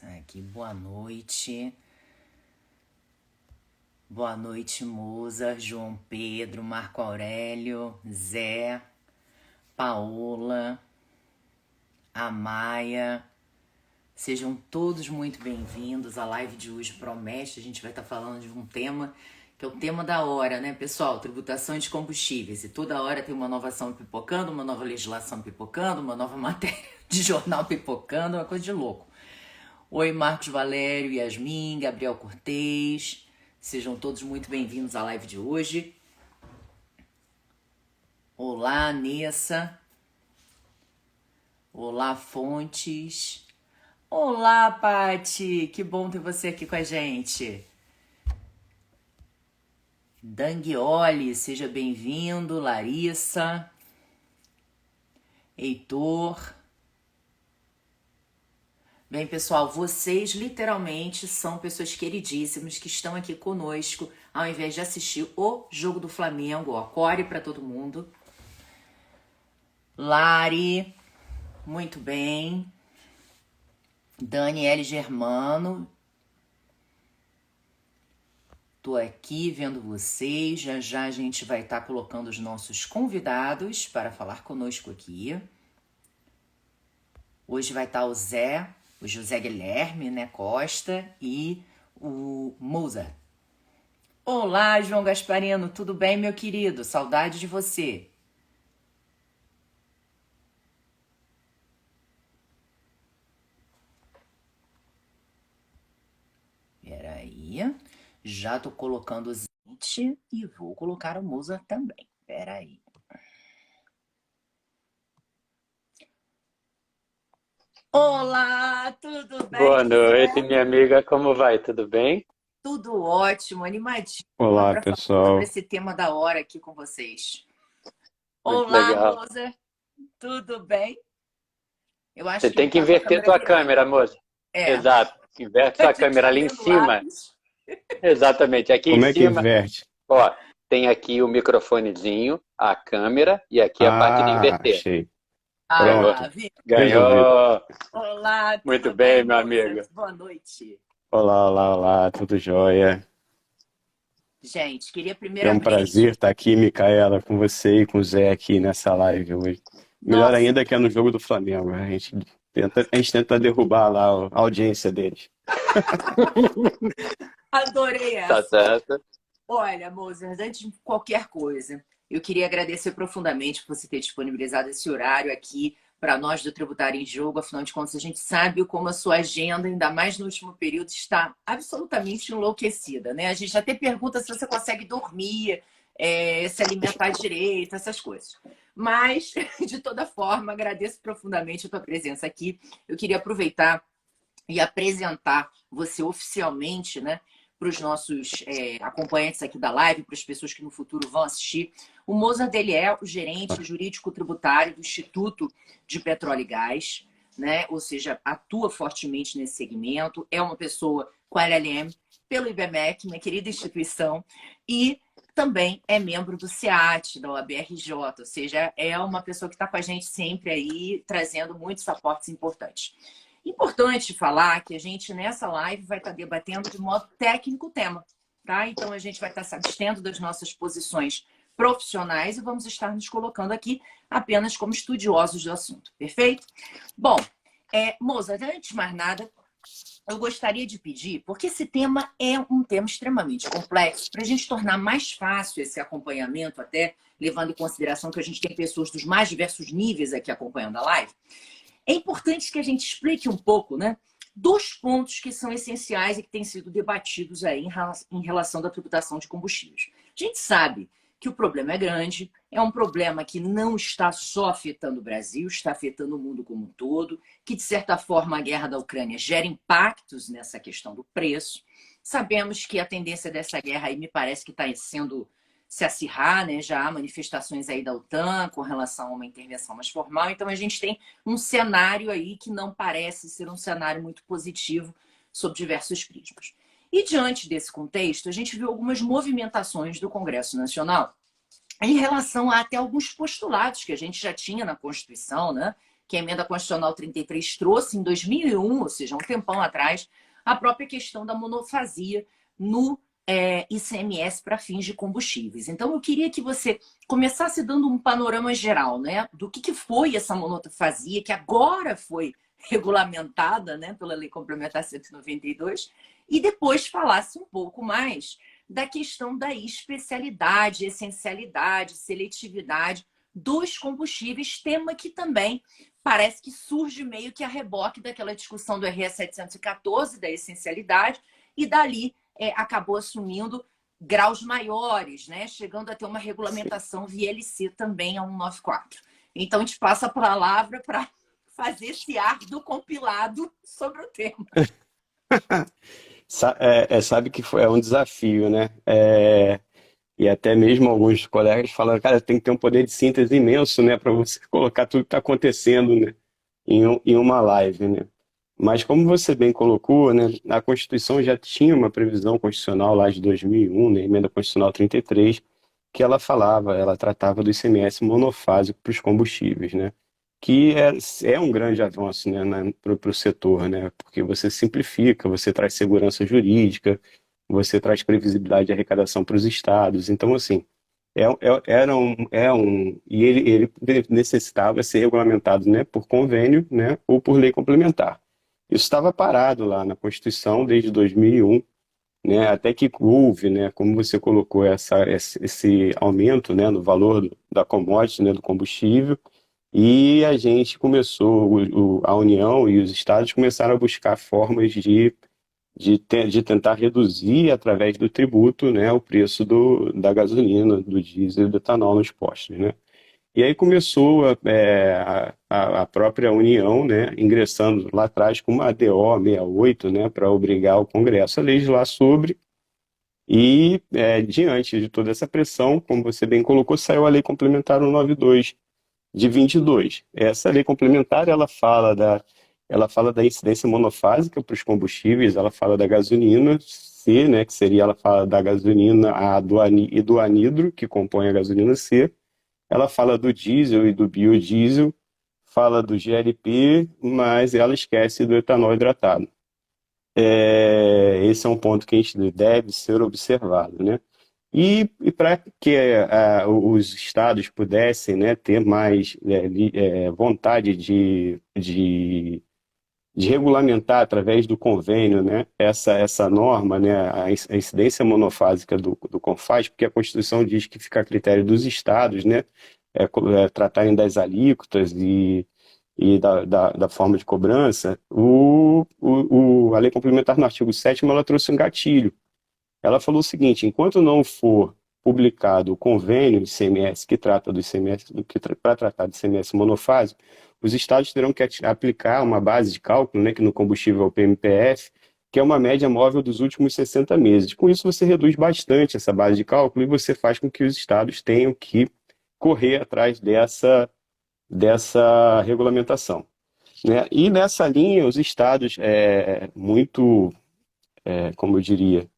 Aqui, boa noite. Boa noite, Moza, João Pedro, Marco Aurélio, Zé, Paola, Amaia. Sejam todos muito bem-vindos. A live de hoje promete, a gente vai estar falando de um tema que é o tema da hora, né, pessoal? Tributação de combustíveis. E toda hora tem uma nova ação pipocando, uma nova legislação pipocando, uma nova matéria de jornal pipocando, uma coisa de louco. Oi, Marcos Valério, Yasmin, Gabriel Cortez. Sejam todos muito bem-vindos à live de hoje. Olá, Nessa. Olá, Fontes. Olá, Pati. Que bom ter você aqui com a gente. Danguioli, seja bem-vindo. Larissa. Heitor. Bem, pessoal, vocês literalmente são pessoas queridíssimas que estão aqui conosco ao invés de assistir o jogo do Flamengo. Ó, core para todo mundo. Lari, muito bem. Daniele Germano. Tô aqui vendo vocês. Já já a gente vai estar colocando os nossos convidados para falar conosco aqui. Hoje vai estar o José Guilherme, né, Costa e o Moza. Olá, João Gasparino, tudo bem, meu querido? Saudade de você. Peraí, já tô colocando o Zite e vou colocar o Moza também. Peraí. Olá, tudo bem? Boa noite, minha amiga. Como vai? Tudo bem? Tudo ótimo, animadíssima Olá, para falar sobre pessoal. esse tema da hora aqui com vocês. Muito Olá, legal. Moza, tudo bem? Eu acho Você que tem ele que tá com a inverter câmera tua virada. câmera, moça. É, Exato. Inverte a sua gente câmera tá ali em vendo cima. lápis. Exatamente. Aqui em Como é que cima, inverte? ó, tem aqui o microfonezinho, a câmera e aqui a parte de Ah, inverter. achei. Ah Ganhou. lá, Pronto, viu? resolvido. Ganhou. Olá, Muito tudo bem, bem, meu moça? amigo. Boa noite. Olá, olá, olá, tudo jóia? Gente, queria É um primeiramente... prazer estar aqui, Micaela, com você e com o Zé aqui nessa live hoje. Melhor Nossa, ainda que é no jogo do Flamengo. A gente tenta derrubar lá a audiência deles. adorei Tá essa. certo. Olha, Mozart, antes de qualquer coisa, eu queria agradecer profundamente por você ter disponibilizado esse horário aqui para nós do Tributário em Jogo. Afinal de contas, a gente sabe como a sua agenda, ainda mais no último período, está absolutamente enlouquecida, né? A gente até pergunta se você consegue dormir, se alimentar direito, essas coisas. Mas, de toda forma, agradeço profundamente a tua presença aqui. Eu queria aproveitar e apresentar você oficialmente, né, para os nossos acompanhantes aqui da live, para as pessoas que no futuro vão assistir. O Mozart, ele é o gerente jurídico tributário do Instituto de Petróleo e Gás, né? Ou seja, atua fortemente nesse segmento, é uma pessoa com a LLM pelo IBMEC, minha querida instituição, e também é membro do SEAT, da OAB-RJ, ou seja, é uma pessoa que está com a gente sempre aí, trazendo muitos aportes importantes. Importante falar que a gente, nessa live, vai estar debatendo de modo técnico o tema, tá? Então, a gente vai estar se abstendo das nossas posições profissionais e vamos estar nos colocando aqui apenas como estudiosos do assunto, perfeito? Bom, Moza, antes de mais nada, eu gostaria de pedir, porque esse tema é um tema extremamente complexo, para a gente tornar mais fácil esse acompanhamento, até levando em consideração que a gente tem pessoas dos mais diversos níveis aqui acompanhando a live, é importante que a gente explique um pouco, né, dos pontos que são essenciais e que têm sido debatidos aí em relação da tributação de combustíveis. A gente sabe que o problema é grande, é um problema que não está só afetando o Brasil, está afetando o mundo como um todo, que, de certa forma, a guerra da Ucrânia gera impactos nessa questão do preço. Sabemos que a tendência dessa guerra aí me parece que está sendo se acirrar, né? Já há manifestações aí da OTAN com relação a uma intervenção mais formal, então a gente tem um cenário aí que não parece ser um cenário muito positivo sob diversos prismas. E diante desse contexto, a gente viu algumas movimentações do Congresso Nacional em relação a até alguns postulados que a gente já tinha na Constituição, né? que a Emenda Constitucional 33 trouxe em 2001, ou seja, um tempão atrás, a própria questão da monofasia no ICMS para fins de combustíveis. Então, eu queria que você começasse dando um panorama geral, né, do que foi essa monofasia, que agora foi regulamentada, né, pela Lei Complementar 192, e depois falasse um pouco mais da questão da especialidade, essencialidade, seletividade dos combustíveis, tema que também parece que surge meio que a reboque daquela discussão do RS 714, da essencialidade, e dali acabou assumindo graus maiores, né? Chegando a ter uma regulamentação via LC também a 194. Então, a gente passa a palavra para fazer esse árduo compilado sobre o tema. Sabe que é um desafio, né? E até mesmo alguns colegas falaram, cara, tem que ter um poder de síntese imenso, né, para você colocar tudo que está acontecendo, né, em uma live, né? Mas como você bem colocou, né, a Constituição já tinha uma previsão constitucional lá de 2001, né, Emenda Constitucional 33, que ela tratava do ICMS monofásico para os combustíveis, né? Que é um grande avanço, né, para o setor, né? Porque você simplifica, você traz segurança jurídica, você traz previsibilidade de arrecadação para os estados. Então, assim, e ele necessitava ser regulamentado, né, por convênio, né, ou por lei complementar. Isso estava parado lá na Constituição desde 2001, né, até que houve, né, como você colocou, esse aumento, né, no valor da commodity, né, do combustível, e a gente começou, a União e os estados começaram a buscar formas de tentar reduzir através do tributo, né, o preço da gasolina, do diesel e do etanol nos postos, né? E aí começou a própria União, né, ingressando lá atrás com uma ADO 68, né, para obrigar o Congresso a legislar sobre, e diante de toda essa pressão, como você bem colocou, saiu a Lei Complementar 192 de 22. Essa lei complementar, ela fala da incidência monofásica para os combustíveis, ela fala da gasolina C, né, que seria, ela fala da gasolina A e do anidro, que compõe a gasolina C, ela fala do diesel e do biodiesel, fala do GLP, mas ela esquece do etanol hidratado. Esse é um ponto que a gente deve ser observado, né? E para que os estados pudessem, né, ter mais vontade de regulamentar através do convênio, né, essa norma, né, a incidência monofásica do CONFAZ, porque a Constituição diz que fica a critério dos estados, né, tratarem das alíquotas e da forma de cobrança, a lei complementar no artigo 7º, ela trouxe um gatilho. Ela falou o seguinte: enquanto não for publicado o convênio de ICMS que trata do ICMS, para tratar do ICMS monofásico, os estados terão que aplicar uma base de cálculo, né, que no combustível é o PMPF, que é uma média móvel dos últimos 60 meses. Com isso, você reduz bastante essa base de cálculo e você faz com que os estados tenham que correr atrás dessa regulamentação, né? E nessa linha, os estados, como eu diria,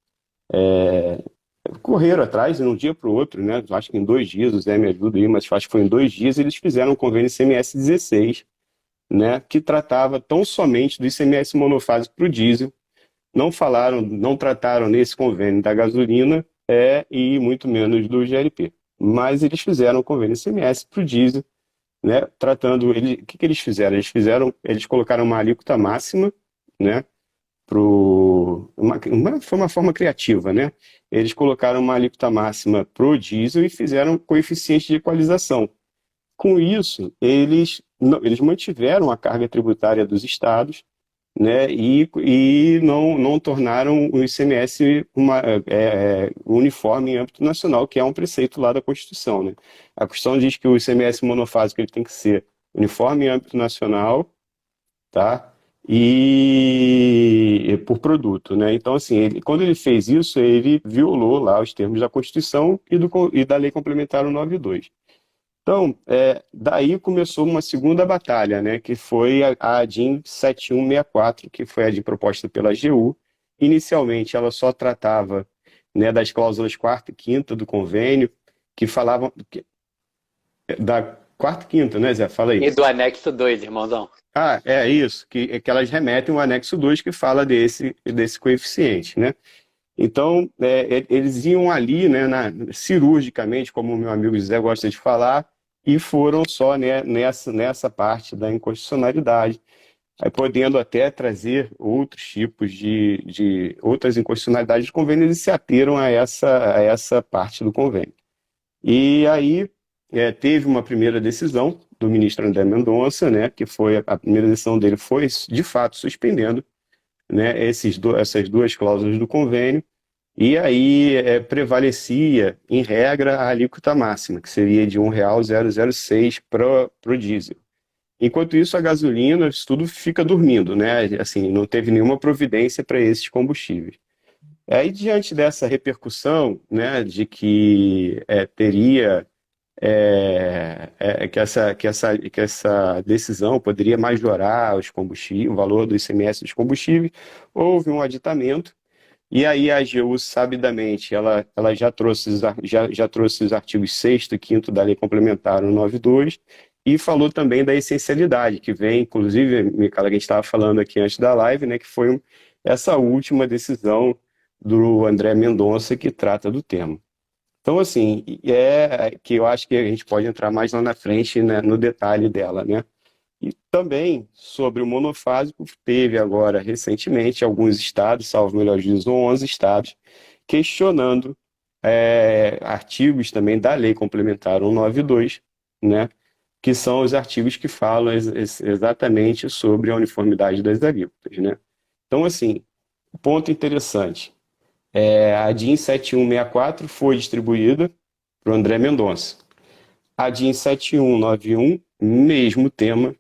correram atrás de um dia para o outro, né? Acho que em 2 dias, o Zé me ajuda aí, mas acho que foi em 2 dias, eles fizeram um convênio ICMS 16, né? Que tratava tão somente do ICMS monofásico para o diesel, não trataram nesse convênio da gasolina e muito menos do GLP. Mas eles fizeram um convênio ICMS para o diesel, né? Tratando ele, o que eles fizeram? Eles colocaram uma alíquota máxima, né? Foi uma forma criativa, né? Eles colocaram uma alíquota máxima para o diesel e fizeram coeficiente de equalização. Com isso, eles mantiveram a carga tributária dos estados, né? E não tornaram o ICMS uniforme em âmbito nacional, que é um preceito lá da Constituição, né? A Constituição diz que o ICMS monofásico ele tem que ser uniforme em âmbito nacional, tá? E por produto, né? Então, assim, quando ele fez isso, ele violou lá os termos da Constituição e da Lei Complementar 192. Então, daí começou uma segunda batalha, né? Que foi a ADIM 7164, que foi a ADIM proposta pela AGU. Inicialmente, ela só tratava, né, das cláusulas 4ª e 5ª do convênio, que falavam quarta e quinta, né, Zé? Fala aí. E do anexo 2, irmãozão. Ah, é isso, que elas remetem ao anexo 2 que fala desse coeficiente, né? Então, eles iam ali, né, cirurgicamente, como o meu amigo José gosta de falar, e foram só, né, nessa parte da inconstitucionalidade, aí podendo até trazer outros tipos de outras inconstitucionalidades do convênio, eles se ateram a essa parte do convênio. E aí teve uma primeira decisão do ministro André Mendonça, né, que foi a primeira decisão dele foi, de fato, suspendendo, né, essas duas cláusulas do convênio, e aí prevalecia, em regra, a alíquota máxima, que seria de R$ 1,006 para o diesel. Enquanto isso, a gasolina, isso tudo fica dormindo, né? Assim, não teve nenhuma providência para esses combustíveis. Aí, diante dessa repercussão, né, de que teria que essa decisão poderia majorar os combustíveis, o valor do ICMS dos combustíveis, houve um aditamento. E aí a AGU, sabidamente, ela já trouxe os artigos 6º e 5º da Lei Complementar 192 e falou também da essencialidade, que vem, inclusive, Micaela, que a gente estava falando aqui antes da live, né, que foi essa última decisão do André Mendonça que trata do tema. Então, assim, que eu acho que a gente pode entrar mais lá na frente, né, no detalhe dela, né? E também sobre o monofásico, teve agora recentemente alguns estados, salvo melhor juízo, 11 estados, questionando artigos também da Lei Complementar 192, né, que são os artigos que falam exatamente sobre a uniformidade das alíquotas, né? Então, assim, ponto interessante, a DIN 7164 foi distribuída para o André Mendonça. A DIN 7191, mesmo tema,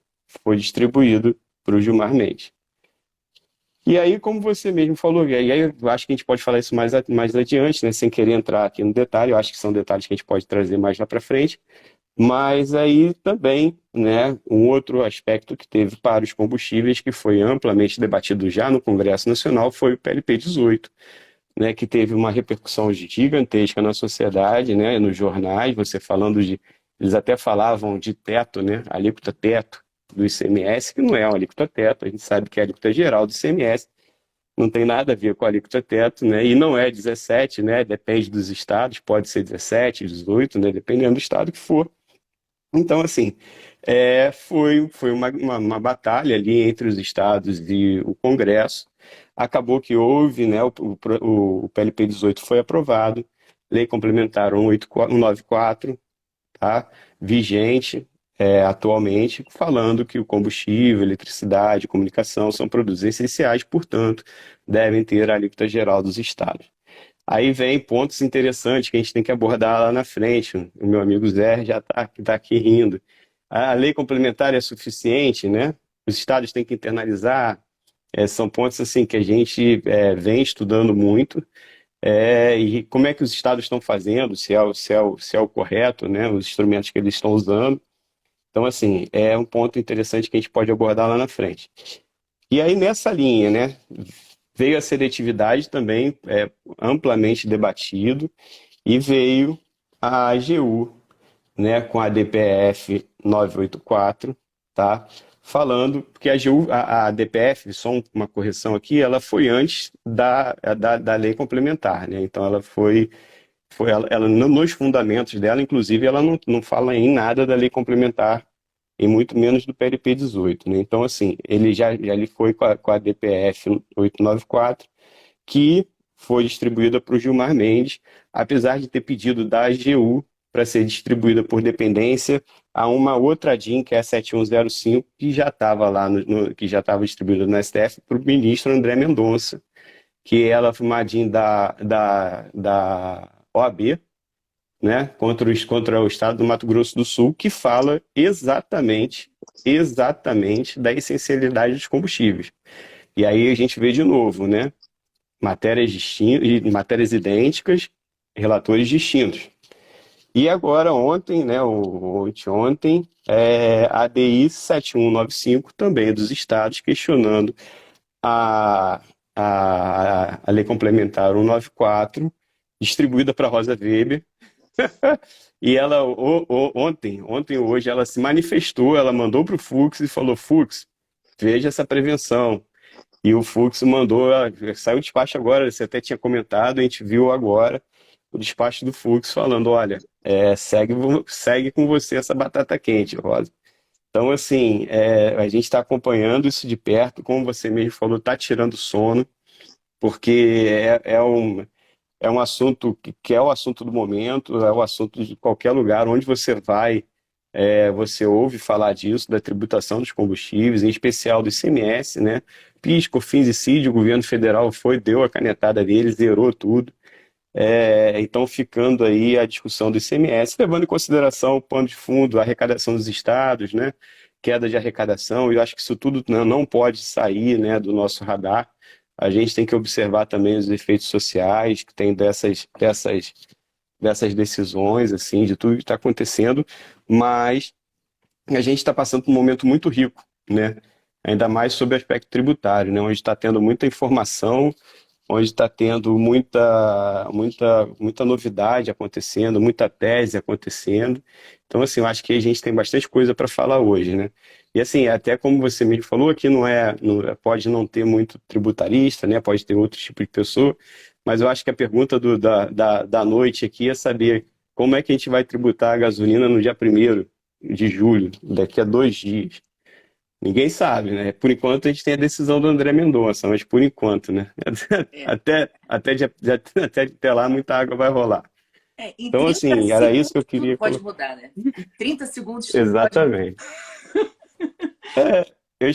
foi distribuído para o Gilmar Mendes. E aí, como você mesmo falou, e aí eu acho que a gente pode falar isso mais adiante, né, sem querer entrar aqui no detalhe, eu acho que são detalhes que a gente pode trazer mais lá para frente, mas aí também, né, um outro aspecto que teve para os combustíveis, que foi amplamente debatido já no Congresso Nacional, foi o PLP 18, né, que teve uma repercussão gigantesca na sociedade, né, nos jornais, você falando eles até falavam de teto, né, alíquota teto do ICMS, que não é uma alíquota teto, a gente sabe que é a alíquota geral do ICMS, não tem nada a ver com a alíquota teto, né, e não é 17, né, depende dos estados, pode ser 17, 18, né, dependendo do estado que for. Então, assim, foi uma batalha ali entre os estados e o Congresso. Acabou que houve, né, o PLP 18 foi aprovado, Lei Complementar 194, tá, vigente atualmente, falando que o combustível, eletricidade, comunicação são produtos essenciais, portanto, devem ter a alíquota geral dos estados. Aí vem pontos interessantes que a gente tem que abordar lá na frente. O meu amigo Zé já está aqui rindo. A lei complementar é suficiente, né? Os estados têm que internalizar. São pontos assim que a gente vem estudando muito. E como é que os estados estão fazendo, se é o correto, né? Os instrumentos que eles estão usando. Então, assim, é um ponto interessante que a gente pode abordar lá na frente. E aí, nessa linha, né? Veio a seletividade também, amplamente debatido, e veio a AGU, né, com a DPF 984, tá? Falando, porque a AGU, a DPF, só uma correção aqui, ela foi antes da lei complementar, né? Então ela nos fundamentos dela, inclusive, ela não fala em nada da lei complementar e muito menos do PLP 18, né? Então, assim, ele foi com a DPF 894, que foi distribuída para o Gilmar Mendes, apesar de ter pedido da AGU para ser distribuída por dependência a uma outra DIN, que é a 7105, que já estava lá, que já estava distribuída no STF, para o ministro André Mendonça, que ela foi uma DIN da OAB, né, contra o estado do Mato Grosso do Sul, que fala exatamente da essencialidade dos combustíveis. E aí a gente vê de novo, né, matérias idênticas, relatores distintos. E agora ontem, né, ontem, a DI 7195 também dos estados questionando a, a Lei Complementar 194, distribuída para Rosa Weber, E ela, ontem ou hoje, ela se manifestou, ela mandou para o Fux e falou, Fux, veja essa prevenção. E o Fux mandou, saiu o despacho agora, você até tinha comentado, a gente viu agora o despacho do Fux falando, olha, segue com você essa batata quente, Rosa. Então, assim, a gente está acompanhando isso de perto, como você mesmo falou, está tirando sono, porque é um assunto que é o assunto do momento, é o assunto de qualquer lugar, onde você vai, você ouve falar disso, da tributação dos combustíveis, em especial do ICMS, né? PIS, COFINS e CID, o governo federal deu a canetada dele, zerou tudo. Então, ficando aí a discussão do ICMS, levando em consideração o pano de fundo, a arrecadação dos estados, né? Queda de arrecadação, e eu acho que isso tudo não pode sair, né, do nosso radar. A gente tem que observar também os efeitos sociais que tem dessas decisões, assim, de tudo que está acontecendo, mas a gente está passando por um momento muito rico, né? Ainda mais sobre o aspecto tributário, né? Onde está tendo muita informação, onde está tendo muita novidade acontecendo, muita tese acontecendo. Então, assim, eu acho que a gente tem bastante coisa para falar hoje, né? E assim, até como você mesmo falou, aqui pode não ter muito tributarista, né? Pode ter outro tipo de pessoa, mas eu acho que a pergunta da noite aqui é saber como é que a gente vai tributar a gasolina no dia 1º de julho, daqui a 2 dias. Ninguém sabe, né? Por enquanto a gente tem a decisão do André Mendonça, mas por enquanto, né? É, Até lá muita água vai rolar. em Então, 30 assim, era isso segundos que eu tudo queria pode colocar. mudar, né? Em 30 segundos tudo pode mudar. Exatamente. Eu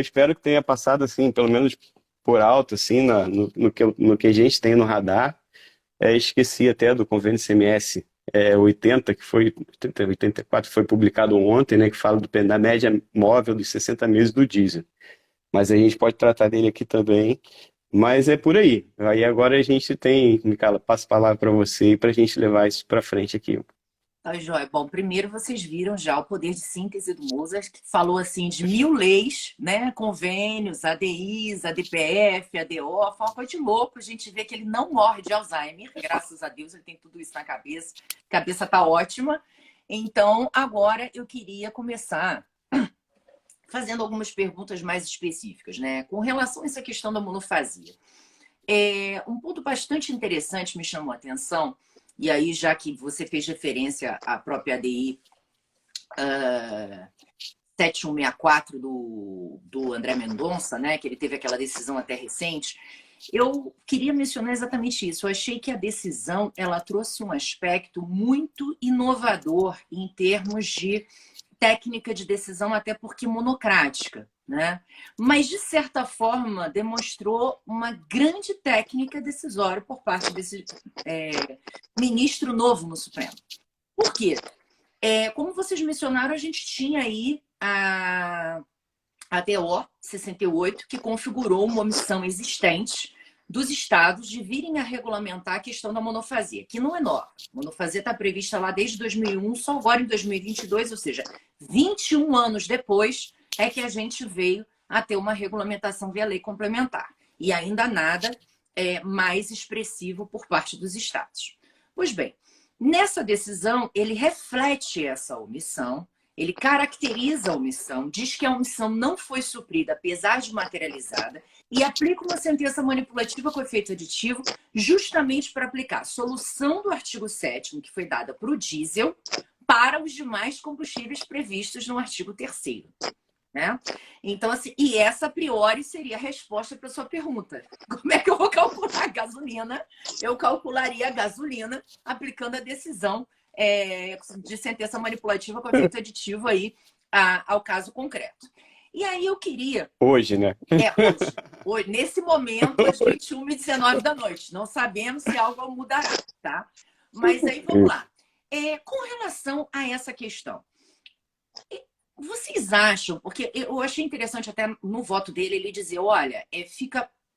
espero que tenha passado, assim, pelo menos por alto, assim, no que a gente tem no radar. Esqueci até do convênio CMS 80, que foi 84, que foi publicado ontem, né, que fala da média móvel dos 60 meses do diesel. Mas a gente pode tratar dele aqui também. Mas é por aí. Aí agora a gente tem, Micaela, passo a palavra para você para a gente levar isso para frente aqui. Tá, joia. Bom, primeiro vocês viram já o poder de síntese do Mozart, que falou assim de 1000 leis, né? Convênios, ADIs, ADPF, ADO, foi uma coisa de louco. A gente vê que ele não morre de Alzheimer, graças a Deus, ele tem tudo isso na cabeça. A cabeça tá ótima. Então, agora eu queria começar fazendo algumas perguntas mais específicas, né? Com relação a essa questão da monofasia. Um ponto bastante interessante me chamou a atenção, e aí, já que você fez referência à própria ADI 7164 do André Mendonça, né, que ele teve aquela decisão até recente, eu queria mencionar exatamente isso. Eu achei que a decisão ela trouxe um aspecto muito inovador em termos de técnica de decisão, até porque monocrática, né? Mas, de certa forma, demonstrou uma grande técnica decisória por parte desse ministro novo no Supremo. Por quê? Como vocês mencionaram, a gente tinha aí a DO 68, que configurou uma omissão existente dos estados de virem a regulamentar a questão da monofasia, que não é nova. A monofasia está prevista lá desde 2001, só agora em 2022, ou seja, 21 anos depois é que a gente veio a ter uma regulamentação via lei complementar. E ainda nada mais expressivo por parte dos estados. Pois bem, nessa decisão, ele reflete essa omissão, ele caracteriza a omissão, diz que a omissão não foi suprida, apesar de materializada, e aplica uma sentença manipulativa com efeito aditivo justamente para aplicar a solução do artigo 7º, que foi dada para o diesel, para os demais combustíveis previstos no artigo 3º. Né? Então, assim, e essa a priori seria a resposta para a sua pergunta. Como é que eu vou calcular a gasolina? Eu calcularia a gasolina aplicando a decisão de sentença manipulativa com efeito aditivo aí ao caso concreto. E aí eu queria... Hoje, né? Hoje, nesse momento, às 21h19 da noite. Não sabemos se algo mudará, tá? Mas aí, vamos lá. Com relação a essa questão, vocês acham, porque eu achei interessante até no voto dele ele dizer, olha,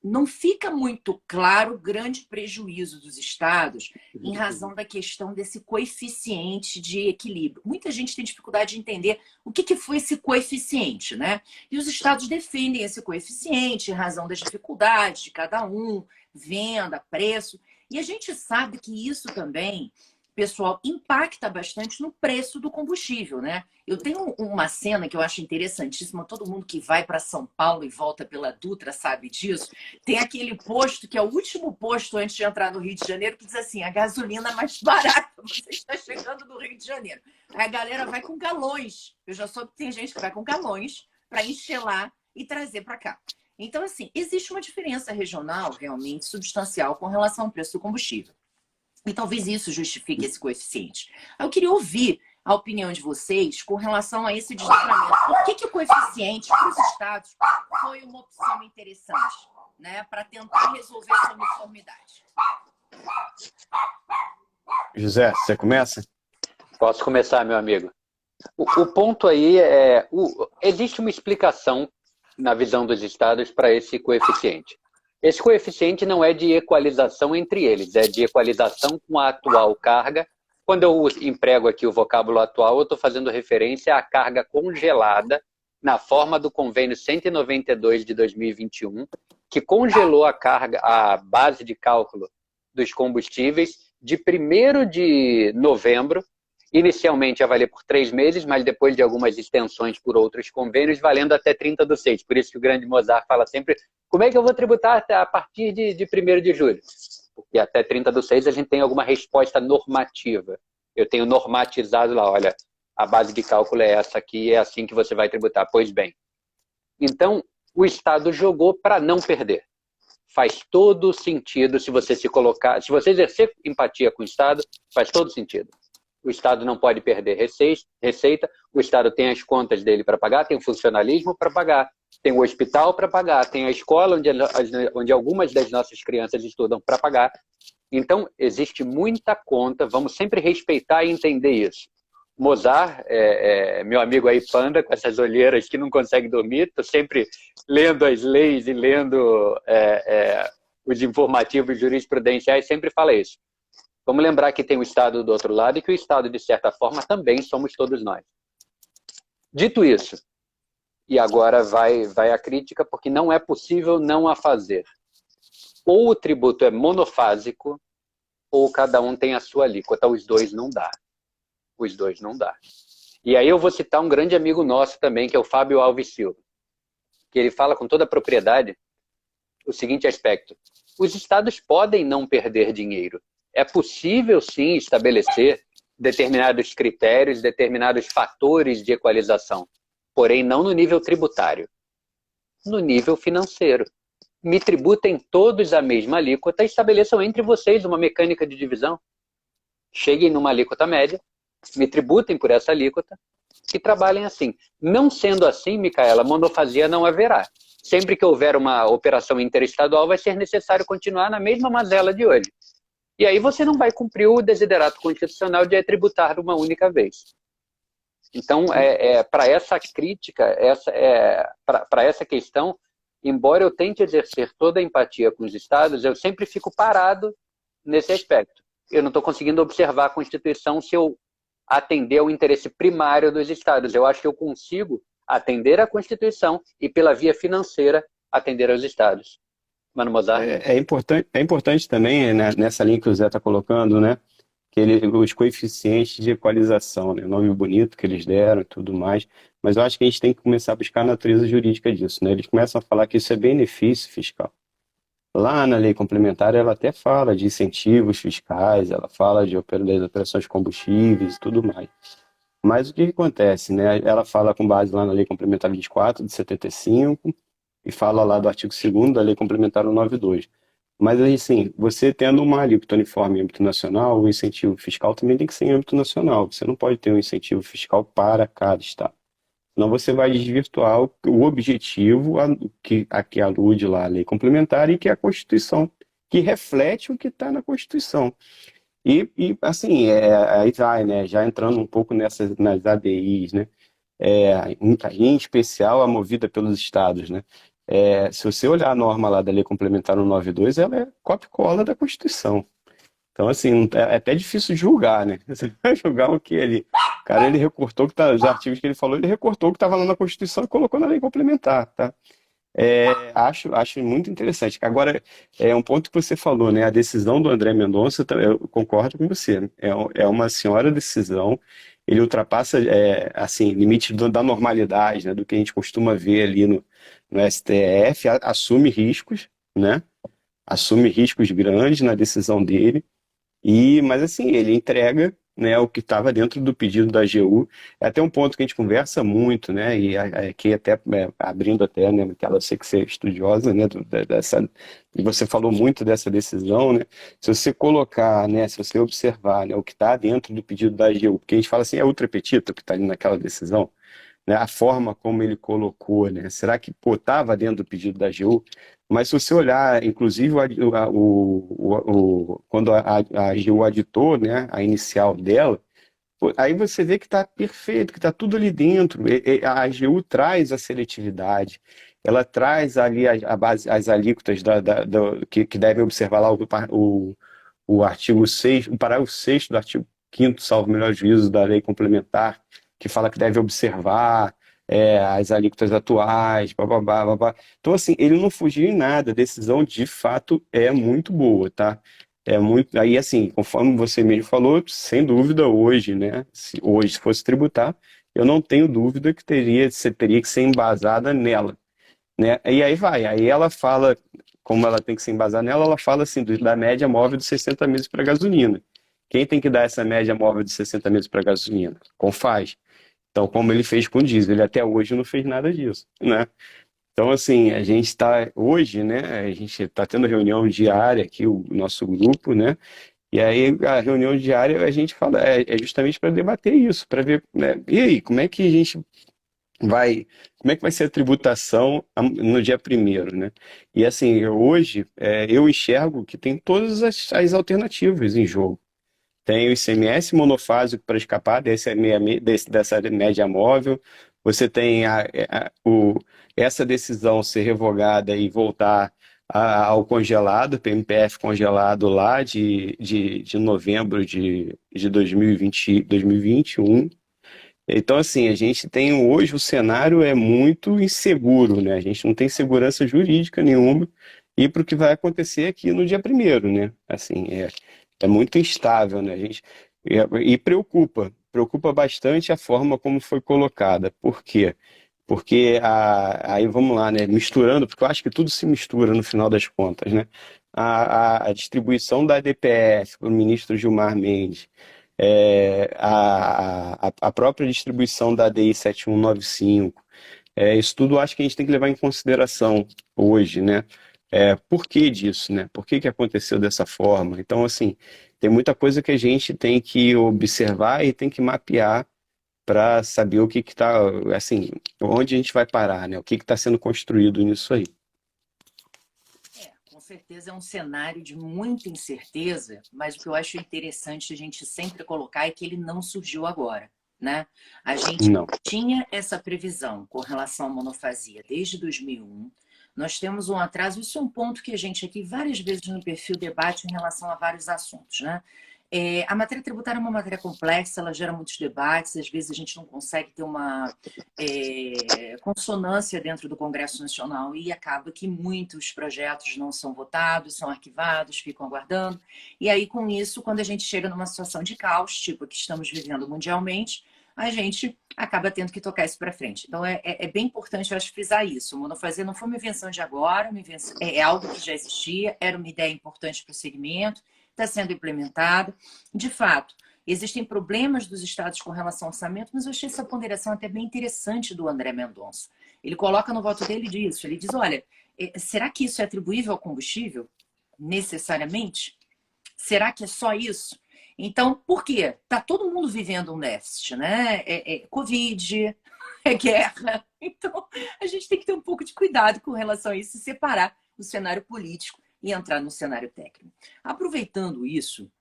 não fica muito claro o grande prejuízo dos estados em razão da questão desse coeficiente de equilíbrio. Muita gente tem dificuldade de entender o que foi esse coeficiente, né? E os estados defendem esse coeficiente em razão das dificuldades de cada um, venda, preço. E a gente sabe que isso também pessoal, impacta bastante no preço do combustível, né? Eu tenho uma cena que eu acho interessantíssima, todo mundo que vai para São Paulo e volta pela Dutra sabe disso. Tem aquele posto que é o último posto antes de entrar no Rio de Janeiro, que diz assim, a gasolina é mais barata, você está chegando no Rio de Janeiro. Aí a galera vai com galões. Eu já soube que tem gente que vai com galões para encher lá e trazer para cá. Então, assim, existe uma diferença regional realmente substancial com relação ao preço do combustível. E talvez isso justifique esse coeficiente. Eu queria ouvir a opinião de vocês com relação a esse desdobramento. Por que o coeficiente para os estados foi uma opção interessante, né, para tentar resolver essa uniformidade? José, você começa? Posso começar, meu amigo? O ponto aí existe uma explicação na visão dos estados para esse coeficiente. Esse coeficiente não é de equalização entre eles, é de equalização com a atual carga. Quando eu emprego aqui o vocábulo atual, eu estou fazendo referência à carga congelada na forma do convênio 192 de 2021, que congelou a carga, a base de cálculo dos combustíveis de 1º de novembro, inicialmente a valer por 3 meses, mas depois de algumas extensões por outros convênios, valendo até 30/6. Por isso que o grande Mozart fala sempre, como é que eu vou tributar a partir de 1º de julho? Porque até 30/6 a gente tem alguma resposta normativa. Eu tenho normatizado lá, olha, a base de cálculo é essa aqui, é assim que você vai tributar. Pois bem. Então, o Estado jogou para não perder. Faz todo sentido se você se colocar, se você exercer empatia com o Estado, faz todo sentido. O Estado não pode perder receita, o Estado tem as contas dele para pagar, tem o funcionalismo para pagar, tem o hospital para pagar, tem a escola onde algumas das nossas crianças estudam para pagar. Então, existe muita conta, vamos sempre respeitar e entender isso. Mozart, meu amigo aí, Panda, com essas olheiras que não consegue dormir, estou sempre lendo as leis e lendo os informativos jurisprudenciais, sempre fala isso. Vamos lembrar que tem o Estado do outro lado e que o Estado, de certa forma, também somos todos nós. Dito isso, e agora vai a crítica, porque não é possível não a fazer. Ou o tributo é monofásico, ou cada um tem a sua alíquota. Os dois não dá. Os dois não dá. E aí eu vou citar um grande amigo nosso também, que é o Fábio Alves Silva, que ele fala com toda a propriedade o seguinte aspecto. Os estados podem não perder dinheiro. É possível, sim, estabelecer determinados critérios, determinados fatores de equalização, porém não no nível tributário, no nível financeiro. Me tributem todos a mesma alíquota e estabeleçam entre vocês uma mecânica de divisão. Cheguem numa alíquota média, me tributem por essa alíquota e trabalhem assim. Não sendo assim, Micaela, monofasia não haverá. Sempre que houver uma operação interestadual, vai ser necessário continuar na mesma mazela de hoje. E aí você não vai cumprir o desiderato constitucional de tributar uma única vez. Então, para essa crítica, para essa questão, embora eu tente exercer toda a empatia com os estados, eu sempre fico parado nesse aspecto. Eu não estou conseguindo observar a Constituição se eu atender ao interesse primário dos estados. Eu acho que eu consigo atender à Constituição e, pela via financeira, atender aos estados. Mano Mozart? É importante também, né, nessa linha que o Zé está colocando, né, que os coeficientes de equalização, né, o nome bonito que eles deram e tudo mais, mas eu acho que a gente tem que começar a buscar a natureza jurídica disso, né? Eles começam a falar que isso é benefício fiscal. Lá na lei complementar ela até fala de incentivos fiscais, ela fala das operações de combustíveis e tudo mais. Mas o que acontece, né? Ela fala com base lá na lei complementar 24 de 75 e fala lá do artigo 2º da lei complementar 192. Mas assim, você tendo uma alíquota uniforme em âmbito nacional, o incentivo fiscal também tem que ser em âmbito nacional. Você não pode ter um incentivo fiscal para cada estado. Senão você vai desvirtuar o objetivo a que alude lá a lei complementar e que é a Constituição, que reflete o que está na Constituição. E assim, aí vai, né, já entrando um pouco nas ADIs, né, em especial a movida pelos estados, né. Se você olhar a norma lá da Lei Complementar 192, ela é cópia e cola da Constituição. Então, assim, é até difícil de julgar, né? Você vai julgar o que ali? O cara, ele recortou os artigos que ele falou, ele recortou o que estava lá na Constituição e colocou na Lei Complementar, tá? Acho muito interessante. Agora, é um ponto que você falou, né? A decisão do André Mendonça, eu concordo com você. É uma senhora decisão. Ele ultrapassa, assim, limite da normalidade, né? Do que a gente costuma ver ali no STF, assume riscos, né? Assume riscos grandes na decisão dele. Mas assim, ele entrega, né, o que estava dentro do pedido da AGU. É até um ponto que a gente conversa muito, né? E aqui até abrindo até, né, que ela sei que você é estudiosa, né, dessa, e você falou muito dessa decisão, né? Se você colocar, né, se você observar, né, o que está dentro do pedido da AGU, porque a gente fala assim, é ultra petita o que está ali naquela decisão, né, a forma como ele colocou, né? Será que estava dentro do pedido da AGU? Mas se você olhar, inclusive, quando a AGU aditou, né, a inicial dela, pô, aí você vê que está perfeito, que está tudo ali dentro. A AGU traz a seletividade, ela traz ali as alíquotas que devem observar lá o artigo 6, o parágrafo 6 do artigo 5º, salvo o melhor juízo, da lei complementar, que fala que deve observar as alíquotas atuais, bababá, babá. Então, assim, ele não fugiu em nada, a decisão de fato é muito boa, tá? É muito. Aí, assim, conforme você mesmo falou, sem dúvida, hoje, né? Se hoje fosse tributar, eu não tenho dúvida que teria que ser embasada nela, né? E aí vai, aí ela fala, como ela tem que se embasar nela, ela fala assim, da média móvel de 60 meses para gasolina. Quem tem que dar essa média móvel de 60 meses para gasolina? Confaz. Então, como ele fez com o diesel, ele até hoje não fez nada disso, né? Então, assim, a gente está hoje, né? A gente está tendo reunião diária aqui, o nosso grupo, né? E aí a reunião diária a gente fala é justamente para debater isso, para ver, né? E aí, como é que a gente como é que vai ser a tributação no dia primeiro, né? E assim, hoje eu enxergo que tem todas as alternativas em jogo. Tem o ICMS monofásico para escapar dessa média móvel. Você tem essa decisão ser revogada e voltar ao congelado, PMPF congelado lá de novembro de 2021. Então, assim, a gente tem hoje, o cenário é muito inseguro, né? A gente não tem segurança jurídica nenhuma e para o que vai acontecer aqui no dia primeiro, né? Assim, é muito instável, né? E preocupa bastante a forma como foi colocada. Por quê? Porque aí vamos lá, né? Misturando, porque eu acho que tudo se mistura no final das contas, né? A distribuição da DPF para o ministro Gilmar Mendes, a própria distribuição da ADI 7195, isso tudo eu acho que a gente tem que levar em consideração hoje, né? Por que disso, né? Por que aconteceu dessa forma? Então, assim, tem muita coisa que a gente tem que observar e tem que mapear para saber o que está, assim, onde a gente vai parar, né? O que está sendo construído nisso aí. Com certeza é um cenário de muita incerteza, mas o que eu acho interessante a gente sempre colocar é que ele não surgiu agora, né? A gente Não. tinha essa previsão com relação à monofasia desde 2001. Nós temos um atraso, isso é um ponto que a gente aqui várias vezes no perfil debate em relação a vários assuntos, né? A matéria tributária é uma matéria complexa, ela gera muitos debates, às vezes a gente não consegue ter uma consonância dentro do Congresso Nacional e acaba que muitos projetos não são votados, são arquivados, ficam aguardando. E aí, com isso, quando a gente chega numa situação de caos, tipo a que estamos vivendo mundialmente, a gente acaba tendo que tocar isso para frente. Então, é bem importante, eu acho, frisar isso. O monofasia não foi uma invenção de agora, é algo que já existia, era uma ideia importante para o segmento, está sendo implementado. De fato, existem problemas dos estados com relação ao orçamento, mas eu achei essa ponderação até bem interessante do André Mendonça. Ele coloca no voto dele disso, ele diz, olha, será que isso é atribuível ao combustível? Necessariamente? Será que é só isso? Então, por quê? Está todo mundo vivendo um déficit, né? Covid, é guerra. Então, a gente tem que ter um pouco de cuidado com relação a isso e separar o cenário político e entrar no cenário técnico. Aproveitando isso,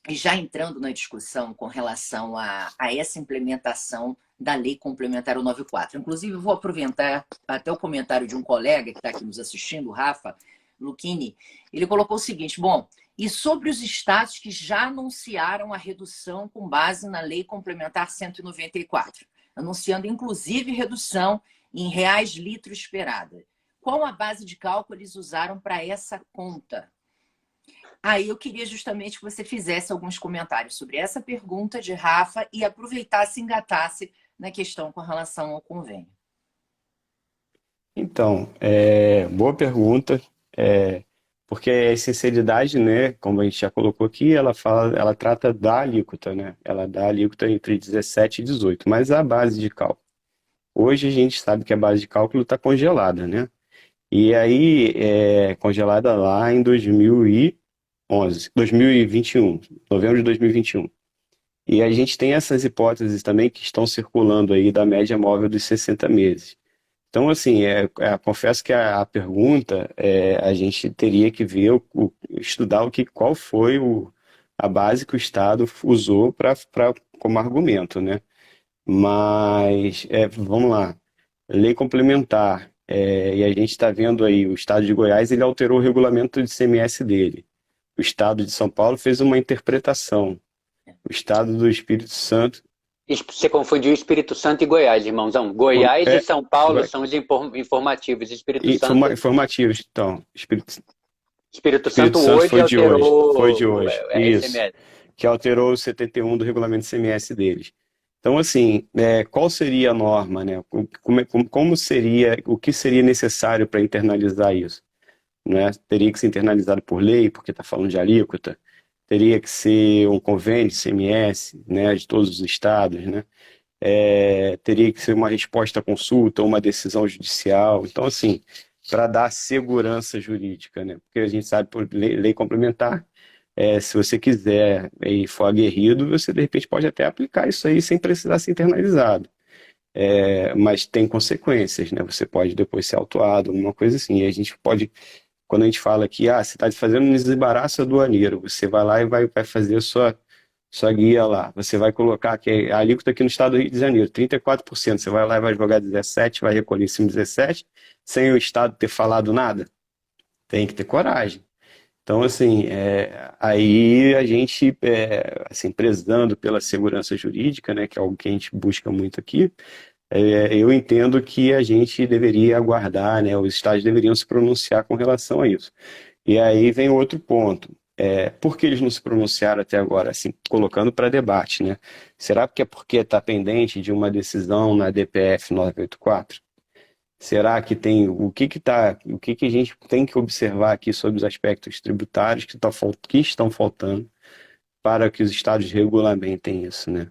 e já entrando na discussão com relação a essa implementação da Lei Complementar 194. Inclusive, eu vou aproveitar até o comentário de um colega que está aqui nos assistindo, o Rafa Lucchini. Ele colocou o seguinte, bom, e sobre os estados que já anunciaram a redução com base na Lei Complementar 194, anunciando inclusive redução em reais litro esperada. qual a base de cálculo eles usaram para essa conta? Aí eu queria justamente que você fizesse alguns comentários sobre essa pergunta de Rafa e aproveitasse e engatasse na questão com relação ao convênio. Então, boa pergunta, porque a sinceridade, né, como a gente já colocou aqui, ela trata da alíquota, né? Ela dá a alíquota entre 17 e 18, mas a base de cálculo. Hoje a gente sabe que a base de cálculo está congelada, né? E aí, congelada lá em 2021, novembro de 2021. E a gente tem essas hipóteses também que estão circulando aí da média móvel dos 60 meses. Então, assim, confesso que a pergunta, a gente teria que ver, estudar qual foi a base que o Estado usou como argumento, né? Mas, vamos lá, lei complementar, e a gente está vendo aí, o Estado de Goiás, ele alterou o regulamento de ICMS dele. O Estado de São Paulo fez uma interpretação. O Estado do Espírito Santo... Você confundiu Espírito Santo e Goiás, irmãozão. Goiás e São Paulo são os informativos. Espírito Santo... Informativos, então. Espírito Santo hoje foi de alterou... Foi de hoje, isso. ICMS. Que alterou o 71 do regulamento de ICMS deles. Então, assim, qual seria a norma, né? Como seria, o que seria necessário para internalizar isso? Né? Teria que ser internalizado por lei, porque está falando de alíquota. Teria que ser um convênio de ICMS, né, de todos os estados, né? Teria que ser uma resposta à consulta, uma decisão judicial. Então, assim, para dar segurança jurídica, né? Porque a gente sabe, por lei complementar, se você quiser e for aguerrido, você de repente pode até aplicar isso aí sem precisar ser internalizado. Mas tem consequências, né? Você pode depois ser autuado, alguma coisa assim. E a gente pode, quando a gente fala que você está fazendo um desembaraço aduaneiro, você vai lá e vai fazer a sua guia lá. Você vai colocar que a alíquota aqui no estado do Rio de Janeiro, 34%. Você vai lá e vai jogar 17%, vai recolher em cima de 17%, sem o estado ter falado nada. Tem que ter coragem. Então, assim, aí a gente, assim, prezando pela segurança jurídica, né, que é algo que a gente busca muito aqui, eu entendo que a gente deveria aguardar, né, os estados deveriam se pronunciar com relação a isso. E aí vem outro ponto. Por que eles não se pronunciaram até agora, assim, colocando para debate, né? Será que é porque está pendente de uma decisão na DPF 984? Será que tem o que a gente tem que observar aqui sobre os aspectos tributários que estão faltando para que os estados regulamentem isso, né?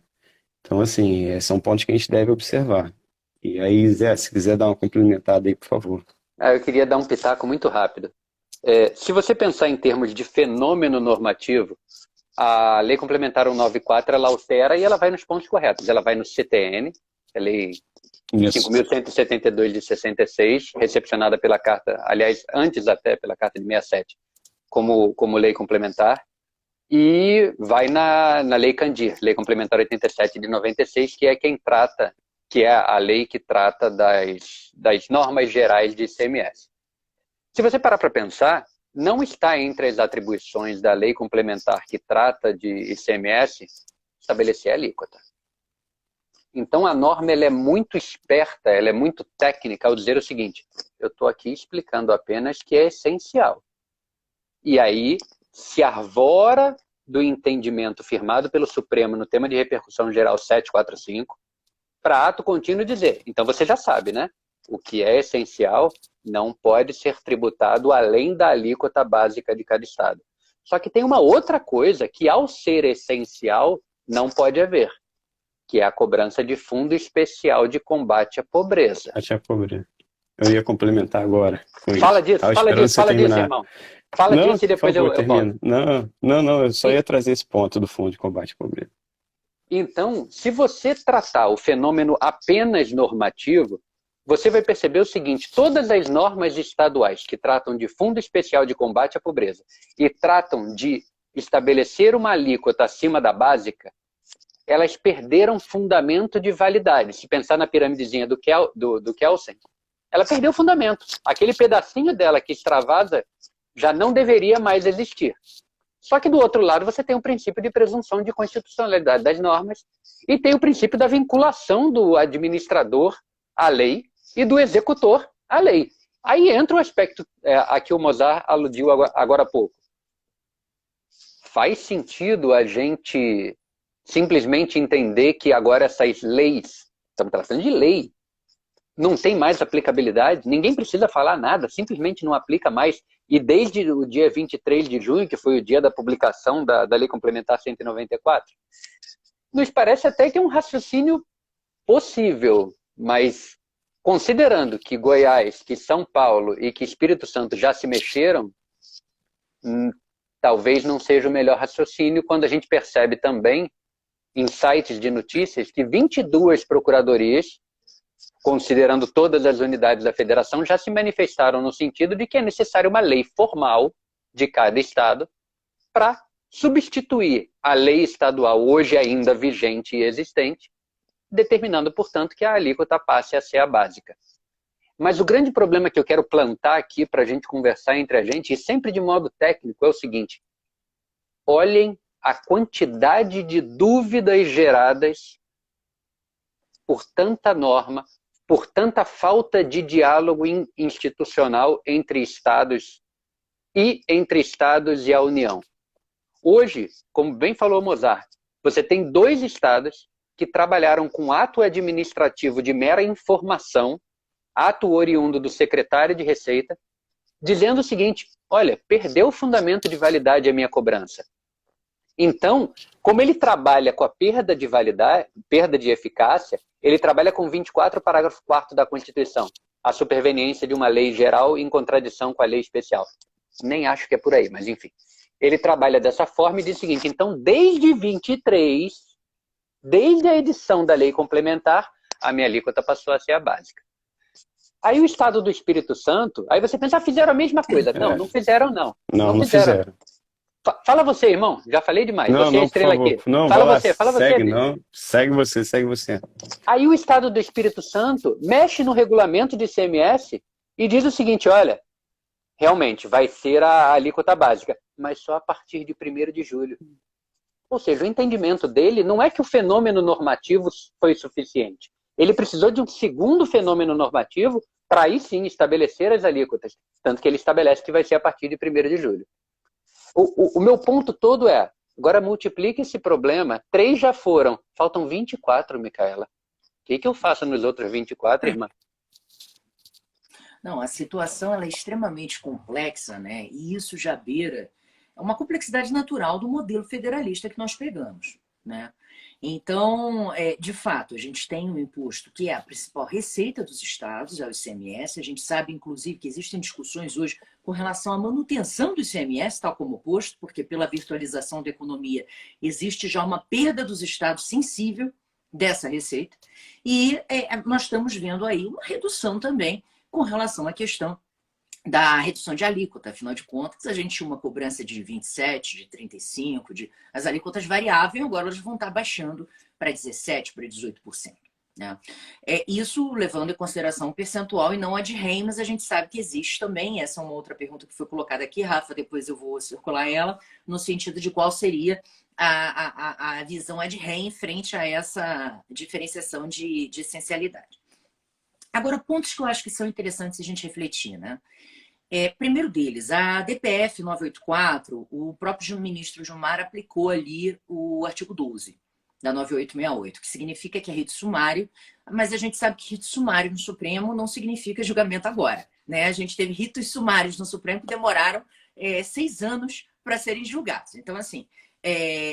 Então, assim, são pontos que a gente deve observar. E aí, Zé, se quiser dar uma complementada aí, por favor. Eu queria dar um pitaco muito rápido. Se você pensar em termos de fenômeno normativo, a Lei Complementar 194, ela altera e ela vai nos pontos corretos. Ela vai no CTN, a Lei 5.172 de 66, recepcionada pela Carta, aliás, antes até pela Carta de 67, como lei complementar, e vai na Lei Candir, Lei Complementar 87 de 96, que é a lei que trata das normas gerais de ICMS. Se você parar para pensar, não está entre as atribuições da lei complementar que trata de ICMS estabelecer a alíquota. Então, a norma ela é muito esperta, ela é muito técnica ao dizer o seguinte: eu estou aqui explicando apenas que é essencial. E aí, se arvora do entendimento firmado pelo Supremo no tema de repercussão geral 745, para ato contínuo dizer, então você já sabe, né? O que é essencial não pode ser tributado além da alíquota básica de cada estado. Só que tem uma outra coisa que, ao ser essencial, não pode haver, que é a cobrança de fundo especial de combate à pobreza. Combate à pobreza. Eu ia complementar agora. Fala disso, irmão. Fala disso e depois por favor, eu volto. Não, eu só ia trazer esse ponto do fundo de combate à pobreza. Então, se você tratar o fenômeno apenas normativo, você vai perceber o seguinte: todas as normas estaduais que tratam de fundo especial de combate à pobreza e tratam de estabelecer uma alíquota acima da básica, elas perderam fundamento de validade. Se pensar na piramidezinha do Kelsen, ela perdeu o fundamento. Aquele pedacinho dela que extravasa já não deveria mais existir. Só que do outro lado você tem o princípio de presunção de constitucionalidade das normas e tem o princípio da vinculação do administrador à lei e do executor à lei. Aí entra o aspecto a que o Mozart aludiu agora há pouco. Faz sentido a gente simplesmente entender que agora essas leis, estamos tratando de lei, não tem mais aplicabilidade, ninguém precisa falar nada, simplesmente não aplica mais. E desde o dia 23 de junho, que foi o dia da publicação da Lei Complementar 194, nos parece até que é um raciocínio possível, mas considerando que Goiás, que São Paulo e que Espírito Santo já se mexeram, talvez não seja o melhor raciocínio quando a gente percebe também em sites de notícias que 22 procuradorias, considerando todas as unidades da federação, já se manifestaram no sentido de que é necessária uma lei formal de cada estado para substituir a lei estadual hoje ainda vigente e existente, determinando, portanto, que a alíquota passe a ser a básica. Mas o grande problema que eu quero plantar aqui para a gente conversar entre a gente, e sempre de modo técnico, é o seguinte: olhem a quantidade de dúvidas geradas por tanta norma, por tanta falta de diálogo institucional entre estados e a União. Hoje, como bem falou Mozart, você tem 2 estados que trabalharam com ato administrativo de mera informação, ato oriundo do secretário de Receita, dizendo o seguinte: olha, perdeu o fundamento de validade a minha cobrança. Então, como ele trabalha com a perda de validade, perda de eficácia, ele trabalha com 24, parágrafo 4º da Constituição, a superveniência de uma lei geral em contradição com a lei especial. Nem acho que é por aí, mas enfim. Ele trabalha dessa forma e diz o seguinte: então, desde 23, desde a edição da lei complementar, a minha alíquota passou a ser a básica. Aí o Estado do Espírito Santo, aí você pensa, fizeram a mesma coisa. Não, não fizeram, não. Não fizeram. Fala você, irmão. Já falei demais. Não, você é a estrela aqui. Não, fala você. Segue, não. Segue você. Aí o Estado do Espírito Santo mexe no regulamento de ICMS e diz o seguinte: olha, realmente vai ser a alíquota básica, mas só a partir de 1º de julho. Ou seja, o entendimento dele não é que o fenômeno normativo foi suficiente. Ele precisou de um segundo fenômeno normativo para aí sim estabelecer as alíquotas. Tanto que ele estabelece que vai ser a partir de 1º de julho. O meu ponto todo é, agora multiplique esse problema, 3 já foram, faltam 24, Micaela. O que eu faço nos outros 24, irmã? Não, a situação ela é extremamente complexa, né? E isso já beira uma complexidade natural do modelo federalista que nós pegamos, né? Então, de fato, a gente tem um imposto que é a principal receita dos estados, é o ICMS. A gente sabe, inclusive, que existem discussões hoje com relação à manutenção do ICMS, tal como o posto, porque pela virtualização da economia existe já uma perda dos estados sensível dessa receita. E nós estamos vendo aí uma redução também com relação à questão da redução de alíquota. Afinal de contas, a gente tinha uma cobrança de 27%, de 35%, as alíquotas variavam, agora elas vão estar baixando para 17%, para 18%. Né? Isso levando em consideração o percentual e não a de REM, mas a gente sabe que existe também, essa é uma outra pergunta que foi colocada aqui, Rafa, depois eu vou circular ela, no sentido de qual seria a visão ad rem frente a essa diferenciação de essencialidade. Agora, pontos que eu acho que são interessantes a gente refletir, né? Primeiro deles, a DPF 984, o próprio ministro Gilmar aplicou ali o artigo 12 da 9868, que significa que é rito sumário, mas a gente sabe que rito sumário no Supremo não significa julgamento agora, né? A gente teve ritos sumários no Supremo que demoraram 6 anos para serem julgados. Então, assim,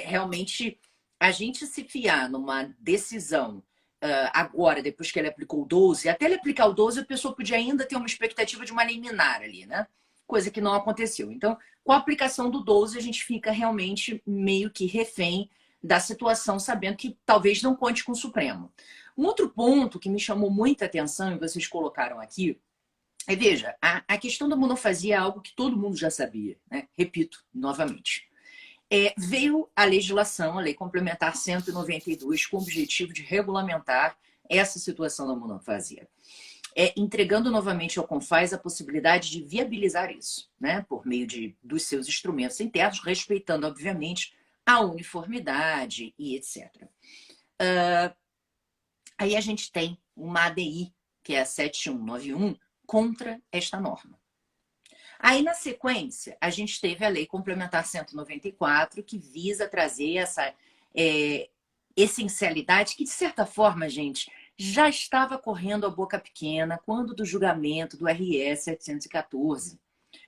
realmente, a gente se fiar numa decisão agora, depois que ele aplicou o 12, até ele aplicar o 12, a pessoa podia ainda ter uma expectativa de uma liminar ali, né? Coisa que não aconteceu. Então, com a aplicação do 12, a gente fica realmente meio que refém da situação, sabendo que talvez não conte com o Supremo. Um outro ponto que me chamou muita atenção, e vocês colocaram aqui, veja, a questão da monofasia é algo que todo mundo já sabia, né? Repito, novamente. Veio a legislação, a Lei Complementar 192, com o objetivo de regulamentar essa situação da monofasia. Entregando novamente ao CONFAS a possibilidade de viabilizar isso, né, por meio dos seus instrumentos internos, respeitando, obviamente, a uniformidade e etc. Aí a gente tem uma ADI, que é a 7191, contra esta norma. Aí, na sequência, a gente teve a Lei Complementar 194, que visa trazer essa essencialidade que, de certa forma, gente, já estava correndo a boca pequena quando do julgamento do RS 714,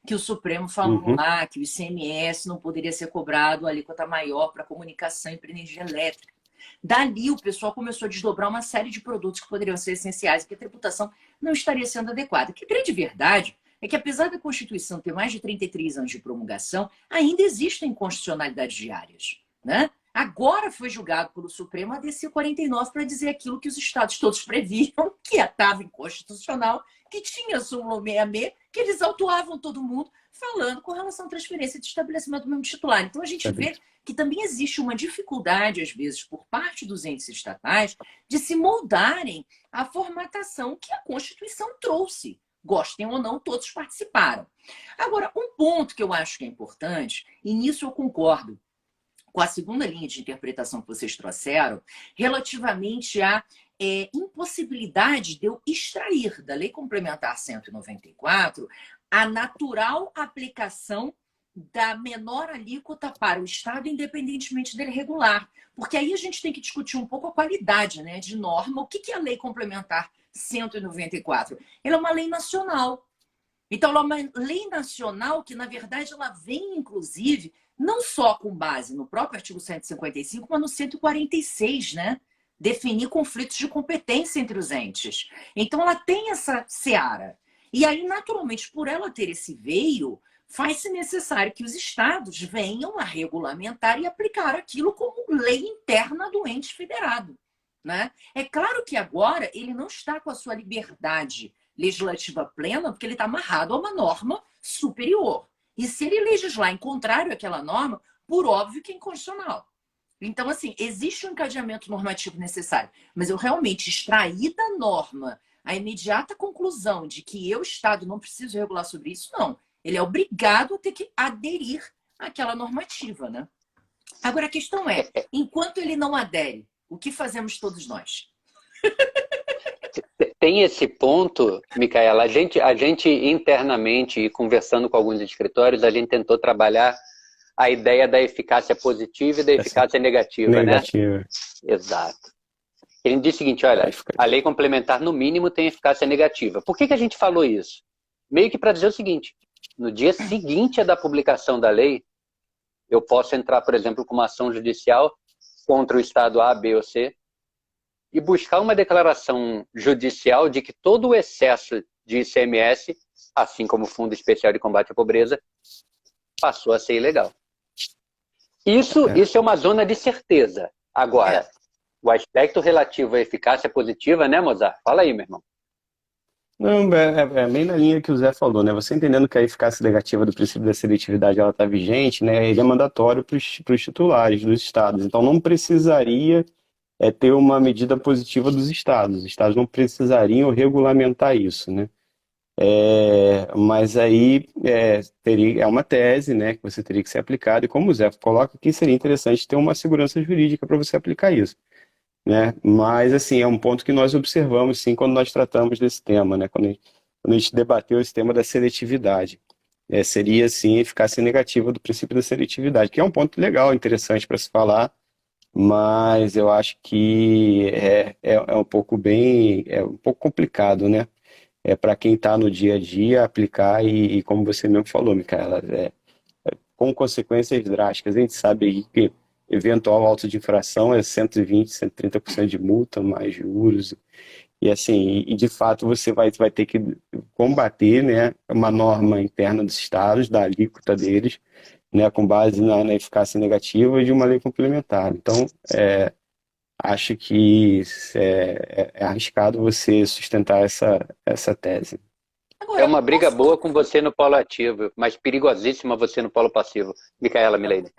que o Supremo falou lá que o ICMS não poderia ser cobrado a alíquota maior para comunicação e para energia elétrica. Dali, o pessoal começou a desdobrar uma série de produtos que poderiam ser essenciais e que a tributação não estaria sendo adequada. Que a grande verdade é que, apesar da Constituição ter mais de 33 anos de promulgação, ainda existem inconstitucionalidades diárias, né? Agora foi julgado pelo Supremo a DC 49 para dizer aquilo que os estados todos previam, que estava inconstitucional, que tinha súmula 66, que eles autuavam todo mundo falando com relação à transferência de estabelecimento do mesmo titular. Então a gente vê que também existe uma dificuldade, às vezes, por parte dos entes estatais, de se moldarem à formatação que a Constituição trouxe. Gostem ou não, todos participaram. Agora, um ponto que eu acho que é importante, e nisso eu concordo com a segunda linha de interpretação que vocês trouxeram, relativamente à impossibilidade de eu extrair da Lei Complementar 194 a natural aplicação da menor alíquota para o Estado, independentemente dele regular. Porque aí a gente tem que discutir um pouco a qualidade, né, de norma. O que é a Lei Complementar 194? Ela é uma lei nacional. Então, ela é uma lei nacional que, na verdade, ela vem, inclusive, não só com base no próprio artigo 155, mas no 146, né? Definir conflitos de competência entre os entes. Então, ela tem essa seara. E aí, naturalmente, por ela ter esse veio, faz-se necessário que os estados venham a regulamentar e aplicar aquilo como lei interna do ente federado, né? É claro que agora ele não está com a sua liberdade legislativa plena, porque ele está amarrado a uma norma superior. E se ele legislar em contrário àquela norma, por óbvio que é inconstitucional. Então, assim, existe um encadeamento normativo necessário, mas eu realmente extrair da norma a imediata conclusão de que eu, Estado, não preciso regular sobre isso, não. Ele é obrigado a ter que aderir àquela normativa, né? Agora, a questão é, enquanto ele não adere, o que fazemos todos nós? Tem esse ponto, Micaela, a gente internamente, conversando com alguns escritórios, a gente tentou trabalhar a ideia da eficácia positiva e da eficácia negativa, né? Exato. Ele diz o seguinte, olha, a lei complementar, no mínimo, tem eficácia negativa. Por que a gente falou isso? Meio que para dizer o seguinte, no dia seguinte da publicação da lei, eu posso entrar, por exemplo, com uma ação judicial contra o Estado A, B ou C, e buscar uma declaração judicial de que todo o excesso de ICMS, assim como o Fundo Especial de Combate à Pobreza, passou a ser ilegal. Isso é uma zona de certeza. Agora, o aspecto relativo à eficácia positiva, né, Mozart? Fala aí, meu irmão. Não, é bem na linha que o Zé falou, né? Você entendendo que a eficácia negativa do princípio da seletividade ela está vigente, né? Ele é mandatório para os titulares dos estados. Então não precisaria ter uma medida positiva dos estados. Os estados não precisariam regulamentar isso, né? Mas aí é uma tese, né, que você teria que ser aplicada, e como o Zé coloca aqui, seria interessante ter uma segurança jurídica para você aplicar isso, né? Mas, assim, é um ponto que nós observamos, sim, quando nós tratamos desse tema, né? Quando a gente debateu esse tema da seletividade. Seria, sim, a eficácia negativa do princípio da seletividade, que é um ponto legal, interessante para se falar, mas eu acho que é um pouco complicado, né? Para quem está no dia a dia aplicar e como você mesmo falou, Micaela, com consequências drásticas. A gente sabe aí que eventual auto de infração é 120%, 130% de multa, mais juros. E assim, de fato você vai ter que combater, né, uma norma interna dos estados, da alíquota deles, né, com base na eficácia negativa de uma lei complementar. Então, acho que é arriscado você sustentar essa tese. É uma briga boa com você no polo ativo, mas perigosíssima você no polo passivo. Micaela Milady.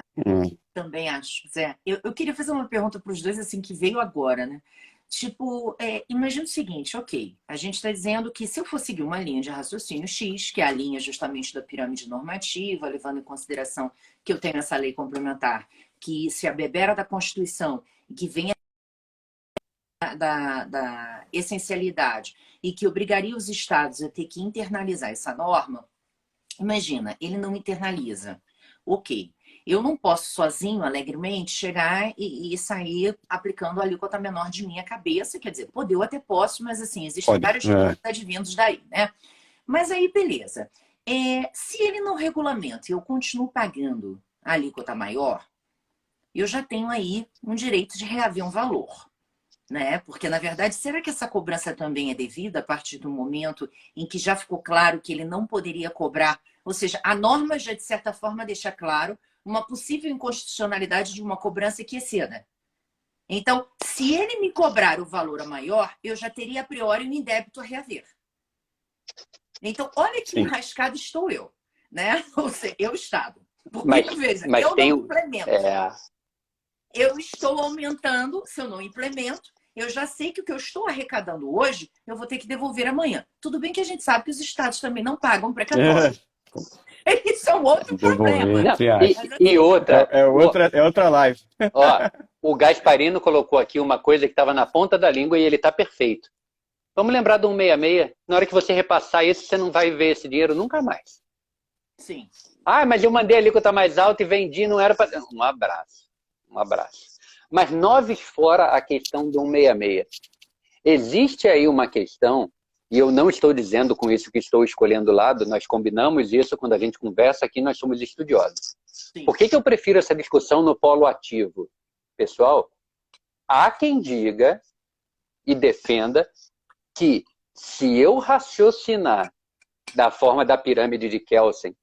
Também acho, Zé. Eu queria fazer uma pergunta para os dois, assim, que veio agora, né? Tipo, imagina o seguinte, ok, a gente está dizendo que se eu for seguir uma linha de raciocínio X, que é a linha justamente da pirâmide normativa, levando em consideração que eu tenho essa lei complementar, que se abebera da Constituição e que vem da essencialidade e que obrigaria os estados a ter que internalizar essa norma, imagina, ele não internaliza. Ok, eu não posso sozinho, alegremente, chegar e sair aplicando a alíquota menor de minha cabeça. Quer dizer, poder eu até posso, mas assim, existem vários advindos daí, né? Mas aí, beleza. Se ele não regulamenta e eu continuo pagando a alíquota maior, eu já tenho aí um direito de reaver um valor. Né? Porque, na verdade, será que essa cobrança também é devida a partir do momento em que já ficou claro que ele não poderia cobrar? Ou seja, a norma já, de certa forma, deixa claro uma possível inconstitucionalidade de uma cobrança que exceda. Então, se ele me cobrar o valor a maior, eu já teria, a priori, um indébito a reaver. Então, olha que enrascado estou eu. Né? Ou seja, eu, Estado. Porque, veja, eu não implemento. Eu estou aumentando, se eu não implemento, eu já sei que o que eu estou arrecadando hoje, eu vou ter que devolver amanhã. Tudo bem que a gente sabe que os estados também não pagam precatório. Isso é um outro problema. E outra... É outra live. Ó, o Gasparino colocou aqui uma coisa que estava na ponta da língua e ele está perfeito. Vamos lembrar do 166. Na hora que você repassar esse, você não vai ver esse dinheiro nunca mais. Sim. Ah, mas eu mandei a alíquota mais alta e vendi, não era para... Um abraço. Um abraço. Mas noves fora a questão do 166. Existe aí uma questão, e eu não estou dizendo com isso que estou escolhendo lado, nós combinamos isso quando a gente conversa aqui, nós somos estudiosos. Sim. Por que eu prefiro essa discussão no polo ativo? Pessoal, há quem diga e defenda que se eu raciocinar da forma da pirâmide de Kelsen,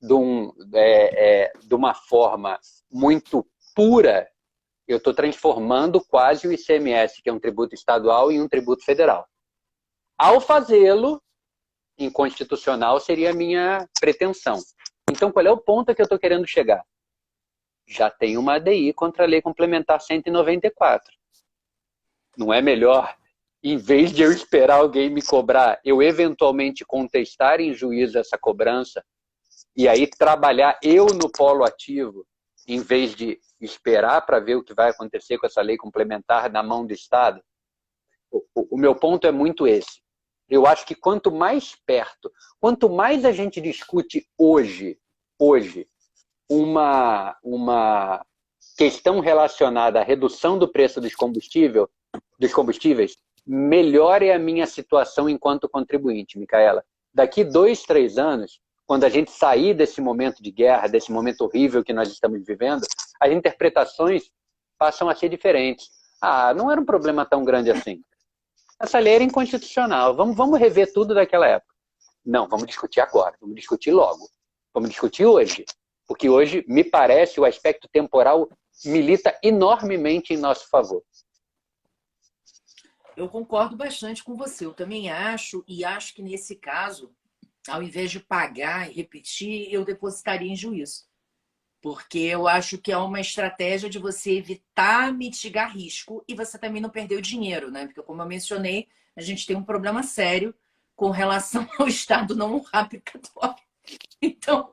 de uma forma muito pura, eu estou transformando quase o ICMS, que é um tributo estadual, em um tributo federal. Ao fazê-lo, inconstitucional seria a minha pretensão. Então, qual é o ponto a que eu estou querendo chegar? Já tem uma ADI contra a Lei Complementar 194. Não é melhor, em vez de eu esperar alguém me cobrar, eu eventualmente contestar em juízo essa cobrança e aí trabalhar eu no polo ativo, em vez de esperar para ver o que vai acontecer com essa lei complementar na mão do Estado? O meu ponto é muito esse. Eu acho que quanto mais perto, quanto mais a gente discute hoje uma questão relacionada à redução do preço dos combustíveis, melhor é a minha situação enquanto contribuinte, Micaela. Daqui 2, 3 anos, quando a gente sair desse momento de guerra, desse momento horrível que nós estamos vivendo, as interpretações passam a ser diferentes. Ah, não era um problema tão grande assim. Essa lei era inconstitucional. Vamos rever tudo daquela época. Não, vamos discutir agora. Vamos discutir logo. Vamos discutir hoje. Porque hoje, me parece, o aspecto temporal milita enormemente em nosso favor. Eu concordo bastante com você. Eu também acho, e acho que nesse caso, ao invés de pagar e repetir, eu depositaria em juízo. Porque eu acho que é uma estratégia de você evitar mitigar risco e você também não perder o dinheiro, né? Porque, como eu mencionei, a gente tem um problema sério com relação ao Estado não honrar precatório. Então,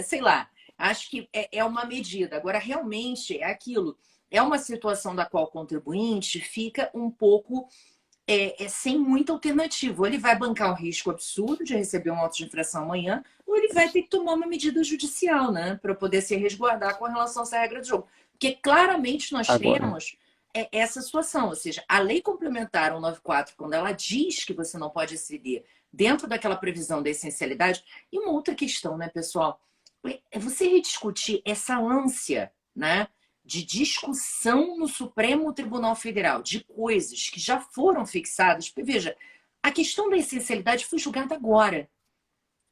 sei lá, acho que é uma medida. Agora, realmente, é aquilo. É uma situação da qual o contribuinte fica um pouco sem muita alternativa. Ou ele vai bancar o risco absurdo de receber um auto de infração amanhã, ou ele vai ter que tomar uma medida judicial, né? Para poder se resguardar com relação a essa regra do jogo. Porque claramente nós temos essa situação. Ou seja, a lei complementar 194, quando ela diz que você não pode exceder dentro daquela previsão da essencialidade. E uma outra questão, né, pessoal? É você rediscutir essa ânsia, né, de discussão no Supremo Tribunal Federal de coisas que já foram fixadas. Porque, veja, a questão da essencialidade foi julgada agora.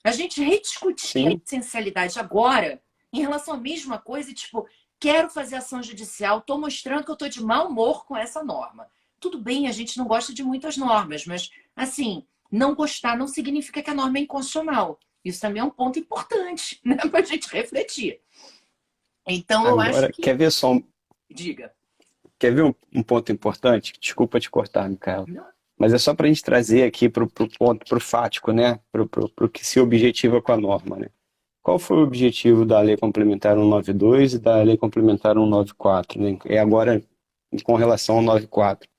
A gente rediscutir a essencialidade agora em relação à mesma coisa, tipo, quero fazer ação judicial, estou mostrando que eu estou de mau humor com essa norma. Tudo bem, a gente não gosta de muitas normas, mas, assim, não gostar não significa que a norma é inconstitucional. Isso também é um ponto importante, né, para a gente refletir. Então, eu acho que... Quer ver só Diga. Quer ver um ponto importante? Desculpa te cortar, Micaela. Mas é só para a gente trazer aqui para o ponto, para o fático, né? Para o que se objetiva com a norma, né? Qual foi o objetivo da Lei Complementar 192 e da Lei Complementar 194, né? Agora, com relação ao 94.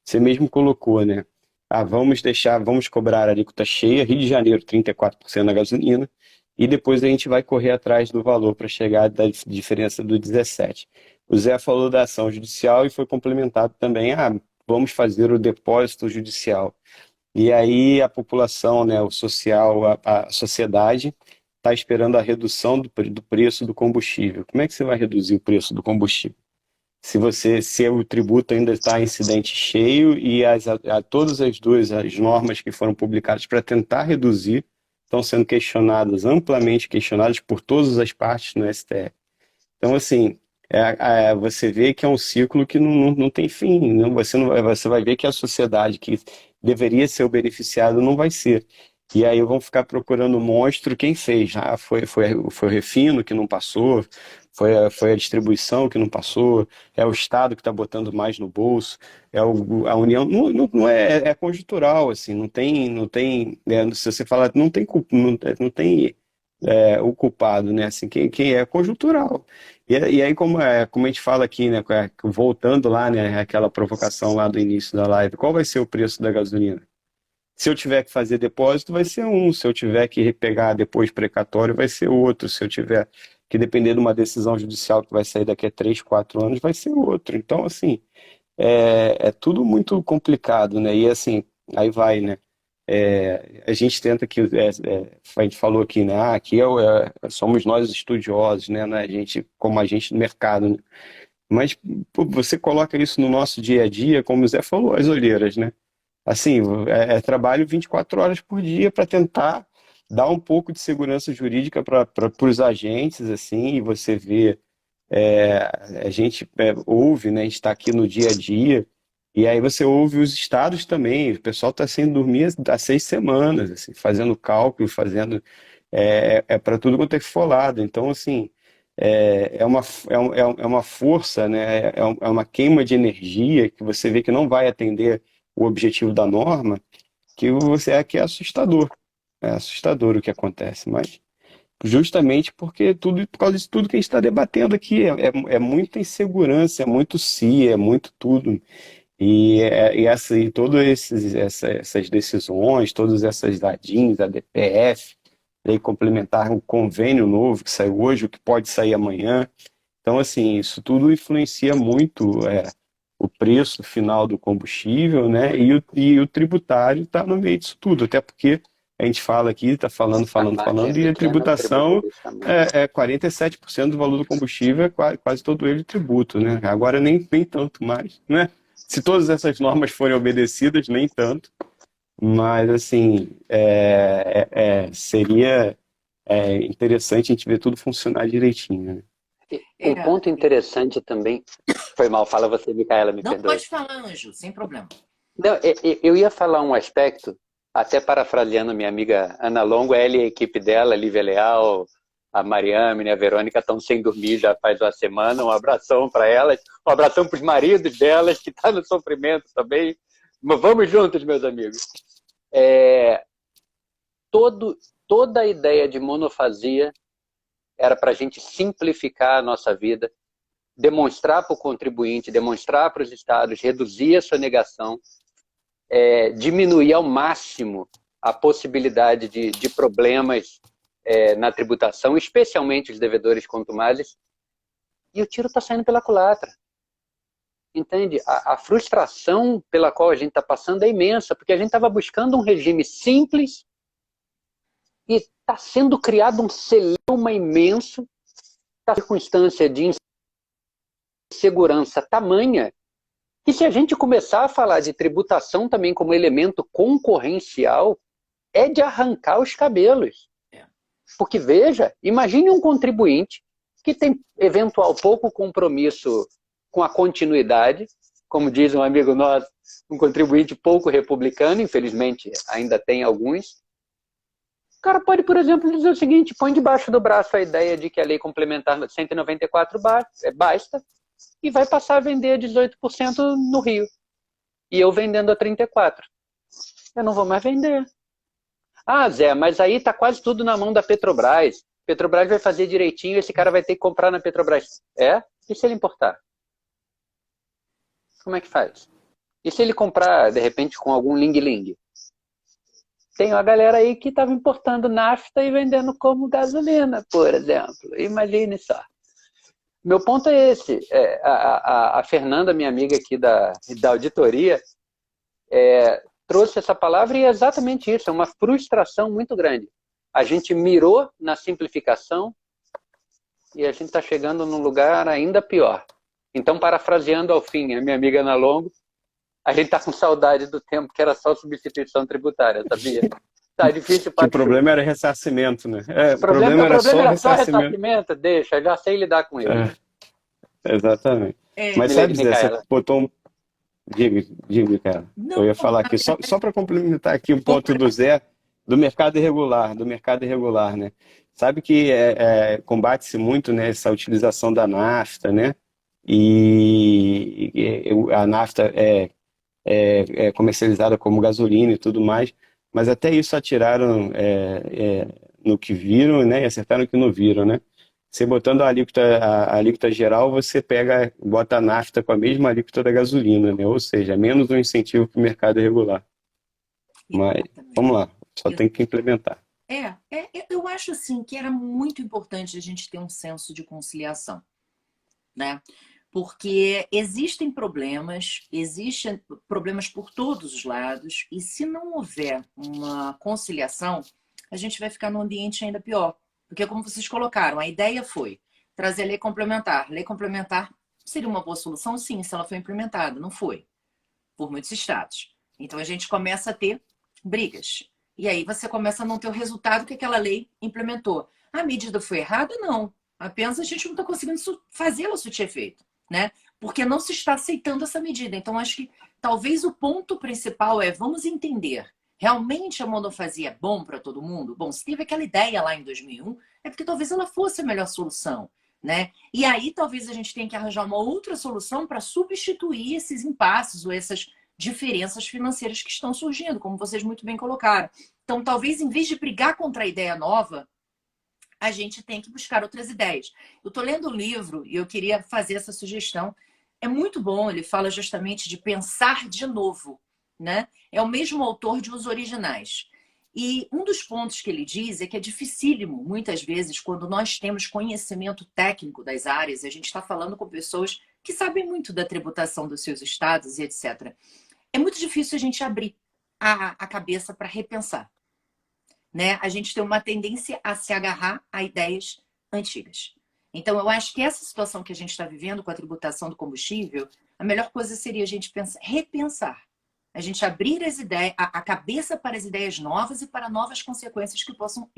você mesmo colocou, né? Ah, vamos cobrar a alíquota cheia, Rio de Janeiro, 34% na gasolina, e depois a gente vai correr atrás do valor para chegar da diferença do 17%. O Zé falou da ação judicial e foi complementado também, vamos fazer o depósito judicial. E aí a população, né, o social, a sociedade está esperando a redução do preço do combustível. Como é que você vai reduzir o preço do combustível? Se o tributo ainda está incidente cheio e todas as normas que foram publicadas para tentar reduzir estão sendo questionadas, amplamente questionadas por todas as partes no STF. Então, assim, você vê que é um ciclo que não tem fim. Você vai ver que a sociedade que deveria ser o beneficiado não vai ser. E aí vão ficar procurando o monstro quem fez. Foi o refino que não passou, foi a distribuição que não passou, é o Estado que está botando mais no bolso, a União. Não é conjuntural, assim, se você falar, não tem, não tem o culpado, né? Assim, quem é conjuntural. E aí, como a gente fala aqui, né? Voltando lá, né? Aquela provocação lá do início da live, qual vai ser o preço da gasolina? Se eu tiver que fazer depósito, vai ser um. Se eu tiver que pegar depois precatório, vai ser outro. Se eu tiver que depender de uma decisão judicial que vai sair daqui a 3, 4 anos, vai ser outro. Então, assim, é tudo muito complicado, né? E assim, aí vai, né? A gente tenta que, a gente falou aqui, né? Aqui somos nós estudiosos, né? Como agente do mercado, né? Mas pô, você coloca isso no nosso dia a dia, como o Zé falou, as olheiras, né? Assim, trabalho 24 horas por dia para tentar dar um pouco de segurança jurídica para os agentes, assim, e você vê, a gente ouve, né, a gente está aqui no dia a dia, e aí você ouve os estados também, o pessoal está sem dormir há 6 semanas, assim, fazendo cálculo, para tudo quanto é que for lado. Então, assim, é uma força, né, é uma queima de energia que você vê que não vai atender o objetivo da norma, que é assustador. É assustador o que acontece, mas justamente por causa de tudo que a gente está debatendo aqui, é muita insegurança, é muito é muito tudo. E todas essas decisões, todas essas dadinhas, a DPF, lei complementar, um convênio novo que saiu hoje, o que pode sair amanhã. Então, assim, isso tudo influencia muito o preço final do combustível, né? E o tributário está no meio disso tudo, até porque a gente fala aqui, está falando, e a tributação é 47% do valor do combustível, quase todo ele tributo, né? Agora nem tanto mais, né? Se todas essas normas forem obedecidas, nem tanto, mas, assim, seria interessante a gente ver tudo funcionar direitinho, né? Um ponto interessante também. Foi mal, fala você, Micaela, me Não, perdoe. pode falar, Anjo, sem problema. Não, eu ia falar um aspecto, até parafraseando minha amiga Ana Longo, ela e a equipe dela, a Lívia Leal, a Mariame, né, a Verônica, estão sem dormir já faz uma semana. Um abração para elas, um abração para os maridos delas, que estão no sofrimento também. Mas vamos juntos, meus amigos. Toda a ideia de monofasia era para a gente simplificar a nossa vida, demonstrar para o contribuinte, demonstrar para os estados, reduzir a sonegação, diminuir ao máximo a possibilidade de problemas na tributação, especialmente os devedores contumazes, e o tiro está saindo pela culatra. Entende? A frustração pela qual a gente está passando é imensa, porque a gente estava buscando um regime simples e está sendo criado um celeuma imenso, a circunstância de insegurança tamanha, que se a gente começar a falar de tributação também como elemento concorrencial, é de arrancar os cabelos. Porque, veja, imagine um contribuinte que tem eventual pouco compromisso com a continuidade, como diz um amigo nosso, um contribuinte pouco republicano, infelizmente ainda tem alguns. O cara pode, por exemplo, dizer o seguinte: põe debaixo do braço a ideia de que a lei complementar 194 basta, e vai passar a vender a 18% no Rio. E eu vendendo a 34%. Eu não vou mais vender. Ah, Zé, mas aí está quase tudo na mão da Petrobras. Petrobras vai fazer direitinho, esse cara vai ter que comprar na Petrobras. E se ele importar? Como é que faz? E se ele comprar, de repente, com algum ling-ling? Tem uma galera aí que estava importando nafta e vendendo como gasolina, por exemplo. Imagine só. Meu ponto é esse. A Fernanda, minha amiga aqui da auditoria, trouxe essa palavra e é exatamente isso. É uma frustração muito grande. A gente mirou na simplificação e a gente está chegando num lugar ainda pior. Então, parafraseando ao fim, a minha amiga Ana Longo, a gente está com saudade do tempo que era só substituição tributária, sabia? Tá difícil Que para o problema era ressarcimento, né? O problema era só era só ressarcimento. ressarcimento, deixa, já sei lidar com ele. Exatamente. Mas sabe, Zé, você Micaela. botou um... Diga, cara. Não, Eu ia falar aqui, só para complementar aqui o ponto do Zé, do mercado irregular, né? Sabe que combate-se muito, né, essa utilização da nafta, né? E a nafta é comercializada como gasolina e tudo mais, mas até isso atiraram no que viram, né? E acertaram no que não viram, né? Você botando a alíquota geral, você bota a nafta com a mesma alíquota da gasolina, né? Ou seja, menos um incentivo para o mercado irregular. Mas, vamos lá, só tem que implementar. Eu acho assim que era muito importante a gente ter um senso de conciliação, né? Porque existem problemas por todos os lados, e se não houver uma conciliação, a gente vai ficar num ambiente ainda pior. Porque, como vocês colocaram, a ideia foi trazer a lei complementar. Lei complementar seria uma boa solução, sim, se ela foi implementada. Não foi, por muitos estados. Então, a gente começa a ter brigas. E aí você começa a não ter o resultado que aquela lei implementou. A medida foi errada? Não. Apenas a gente não está conseguindo fazê-la surtir efeito, né? Porque não se está aceitando essa medida. Então, acho que talvez o ponto principal vamos entender. Realmente a monofasia é bom para todo mundo? Bom, se teve aquela ideia lá em 2001, é porque talvez ela fosse a melhor solução, né? E aí talvez a gente tenha que arranjar uma outra solução para substituir esses impasses ou essas diferenças financeiras que estão surgindo, como vocês muito bem colocaram. Então, talvez em vez de brigar contra a ideia nova, a gente tem que buscar outras ideias. Eu estou lendo um livro e eu queria fazer essa sugestão. É muito bom, ele fala justamente de pensar de novo, né? É o mesmo autor de Os Originais. E um dos pontos que ele diz é que é dificílimo, muitas vezes, quando nós temos conhecimento técnico das áreas, a gente está falando com pessoas que sabem muito da tributação dos seus estados e etc. É muito difícil a gente abrir a cabeça para repensar, né? A gente tem uma tendência a se agarrar a ideias antigas. Então, eu acho que essa situação que a gente está vivendo com a tributação do combustível, a melhor coisa seria a gente repensar. A gente abrir as ideias, a cabeça para as ideias novas e para novas consequências que possam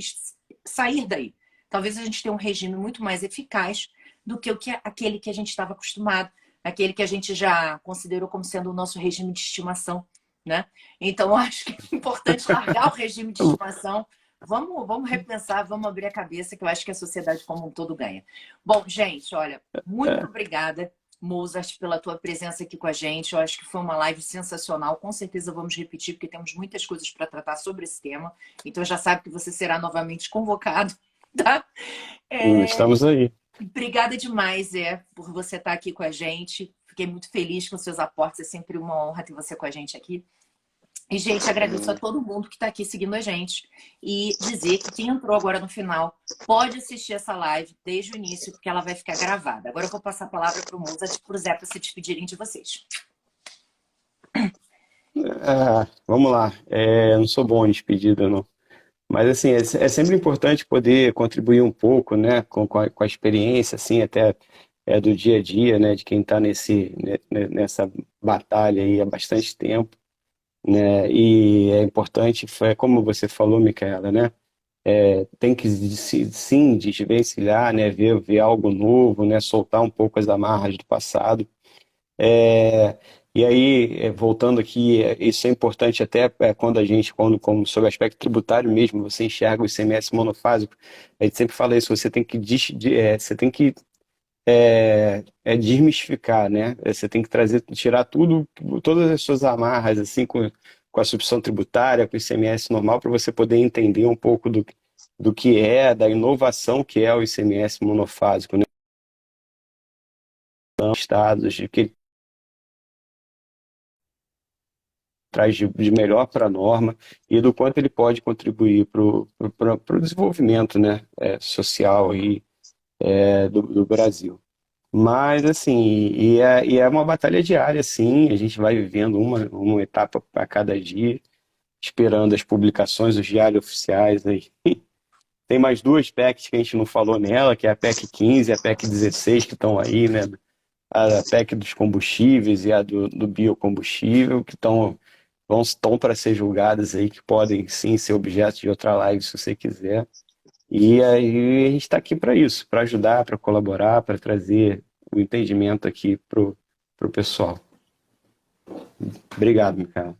sair daí. Talvez a gente tenha um regime muito mais eficaz do que aquele que a gente estava acostumado, aquele que a gente já considerou como sendo o nosso regime de estimação, né? Então, eu acho que é importante largar o regime de estimação. Vamos repensar, vamos abrir a cabeça, que eu acho que a sociedade como um todo ganha. Bom, gente, olha, muito obrigada, Mozart, pela tua presença aqui com a gente. Eu acho que foi uma live sensacional. Com certeza vamos repetir, porque temos muitas coisas para tratar sobre esse tema. Então, já sabe que você será novamente convocado, tá? Estamos aí. Obrigada demais, por você estar aqui com a gente. Fiquei muito feliz com seus aportes. É sempre uma honra ter você com a gente aqui. E, gente, agradeço a todo mundo que está aqui seguindo a gente. E dizer que quem entrou agora no final pode assistir essa live desde o início, porque ela vai ficar gravada. Agora eu vou passar a palavra para o Mozart e para o Zé para se despedirem de vocês. Vamos lá. Não sou bom em despedida, não. Mas, assim, é sempre importante poder contribuir um pouco, né, com a experiência, assim, até do dia a dia, né, de quem está nessa batalha aí há bastante tempo, né, e é importante, como você falou, Micaela, né, tem que sim desvencilhar, né, ver algo novo, né, soltar um pouco as amarras do passado. E aí, voltando aqui, isso é importante até quando sobre o aspecto tributário mesmo, você enxerga o ICMS monofásico, a gente sempre fala isso, você tem que desmistificar, né? Você tem que tirar todas as suas amarras, assim, com a substituição tributária, com o ICMS normal, para você poder entender um pouco do que da inovação que é o ICMS monofásico, né? Estados, de que traz de melhor para a norma e do quanto ele pode contribuir para o desenvolvimento, né, social aí, do Brasil. Mas, assim, e é uma batalha diária, sim, a gente vai vivendo uma etapa a cada dia, esperando as publicações, os diários oficiais aí. Tem mais duas PECs que a gente não falou nela, que é a PEC 15 e a PEC 16, que estão aí, né? A PEC dos combustíveis e a do biocombustível, que estão para ser julgadas aí, que podem sim ser objeto de outra live, se você quiser. E aí a gente está aqui para isso, para ajudar, para colaborar, para trazer o entendimento aqui pro pessoal. Obrigado, Micaela.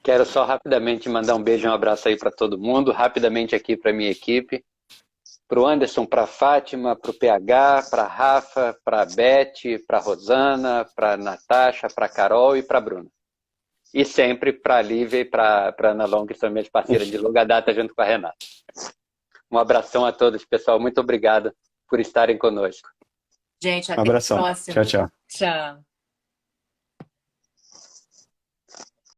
Quero só rapidamente mandar um beijo e um abraço aí para todo mundo, rapidamente aqui para minha equipe, para o Anderson, para a Fátima, para o PH, para a Rafa, para a Beth, para a Rosana, para a Natasha, para a Carol e para a Bruna. E sempre para a Lívia e para a Ana Long, que são minhas parceiras de longa data junto com a Renata. Um abração a todos, pessoal. Muito obrigado por estarem conosco. Gente, Um até a abração. próxima. Tchau, tchau. Tchau.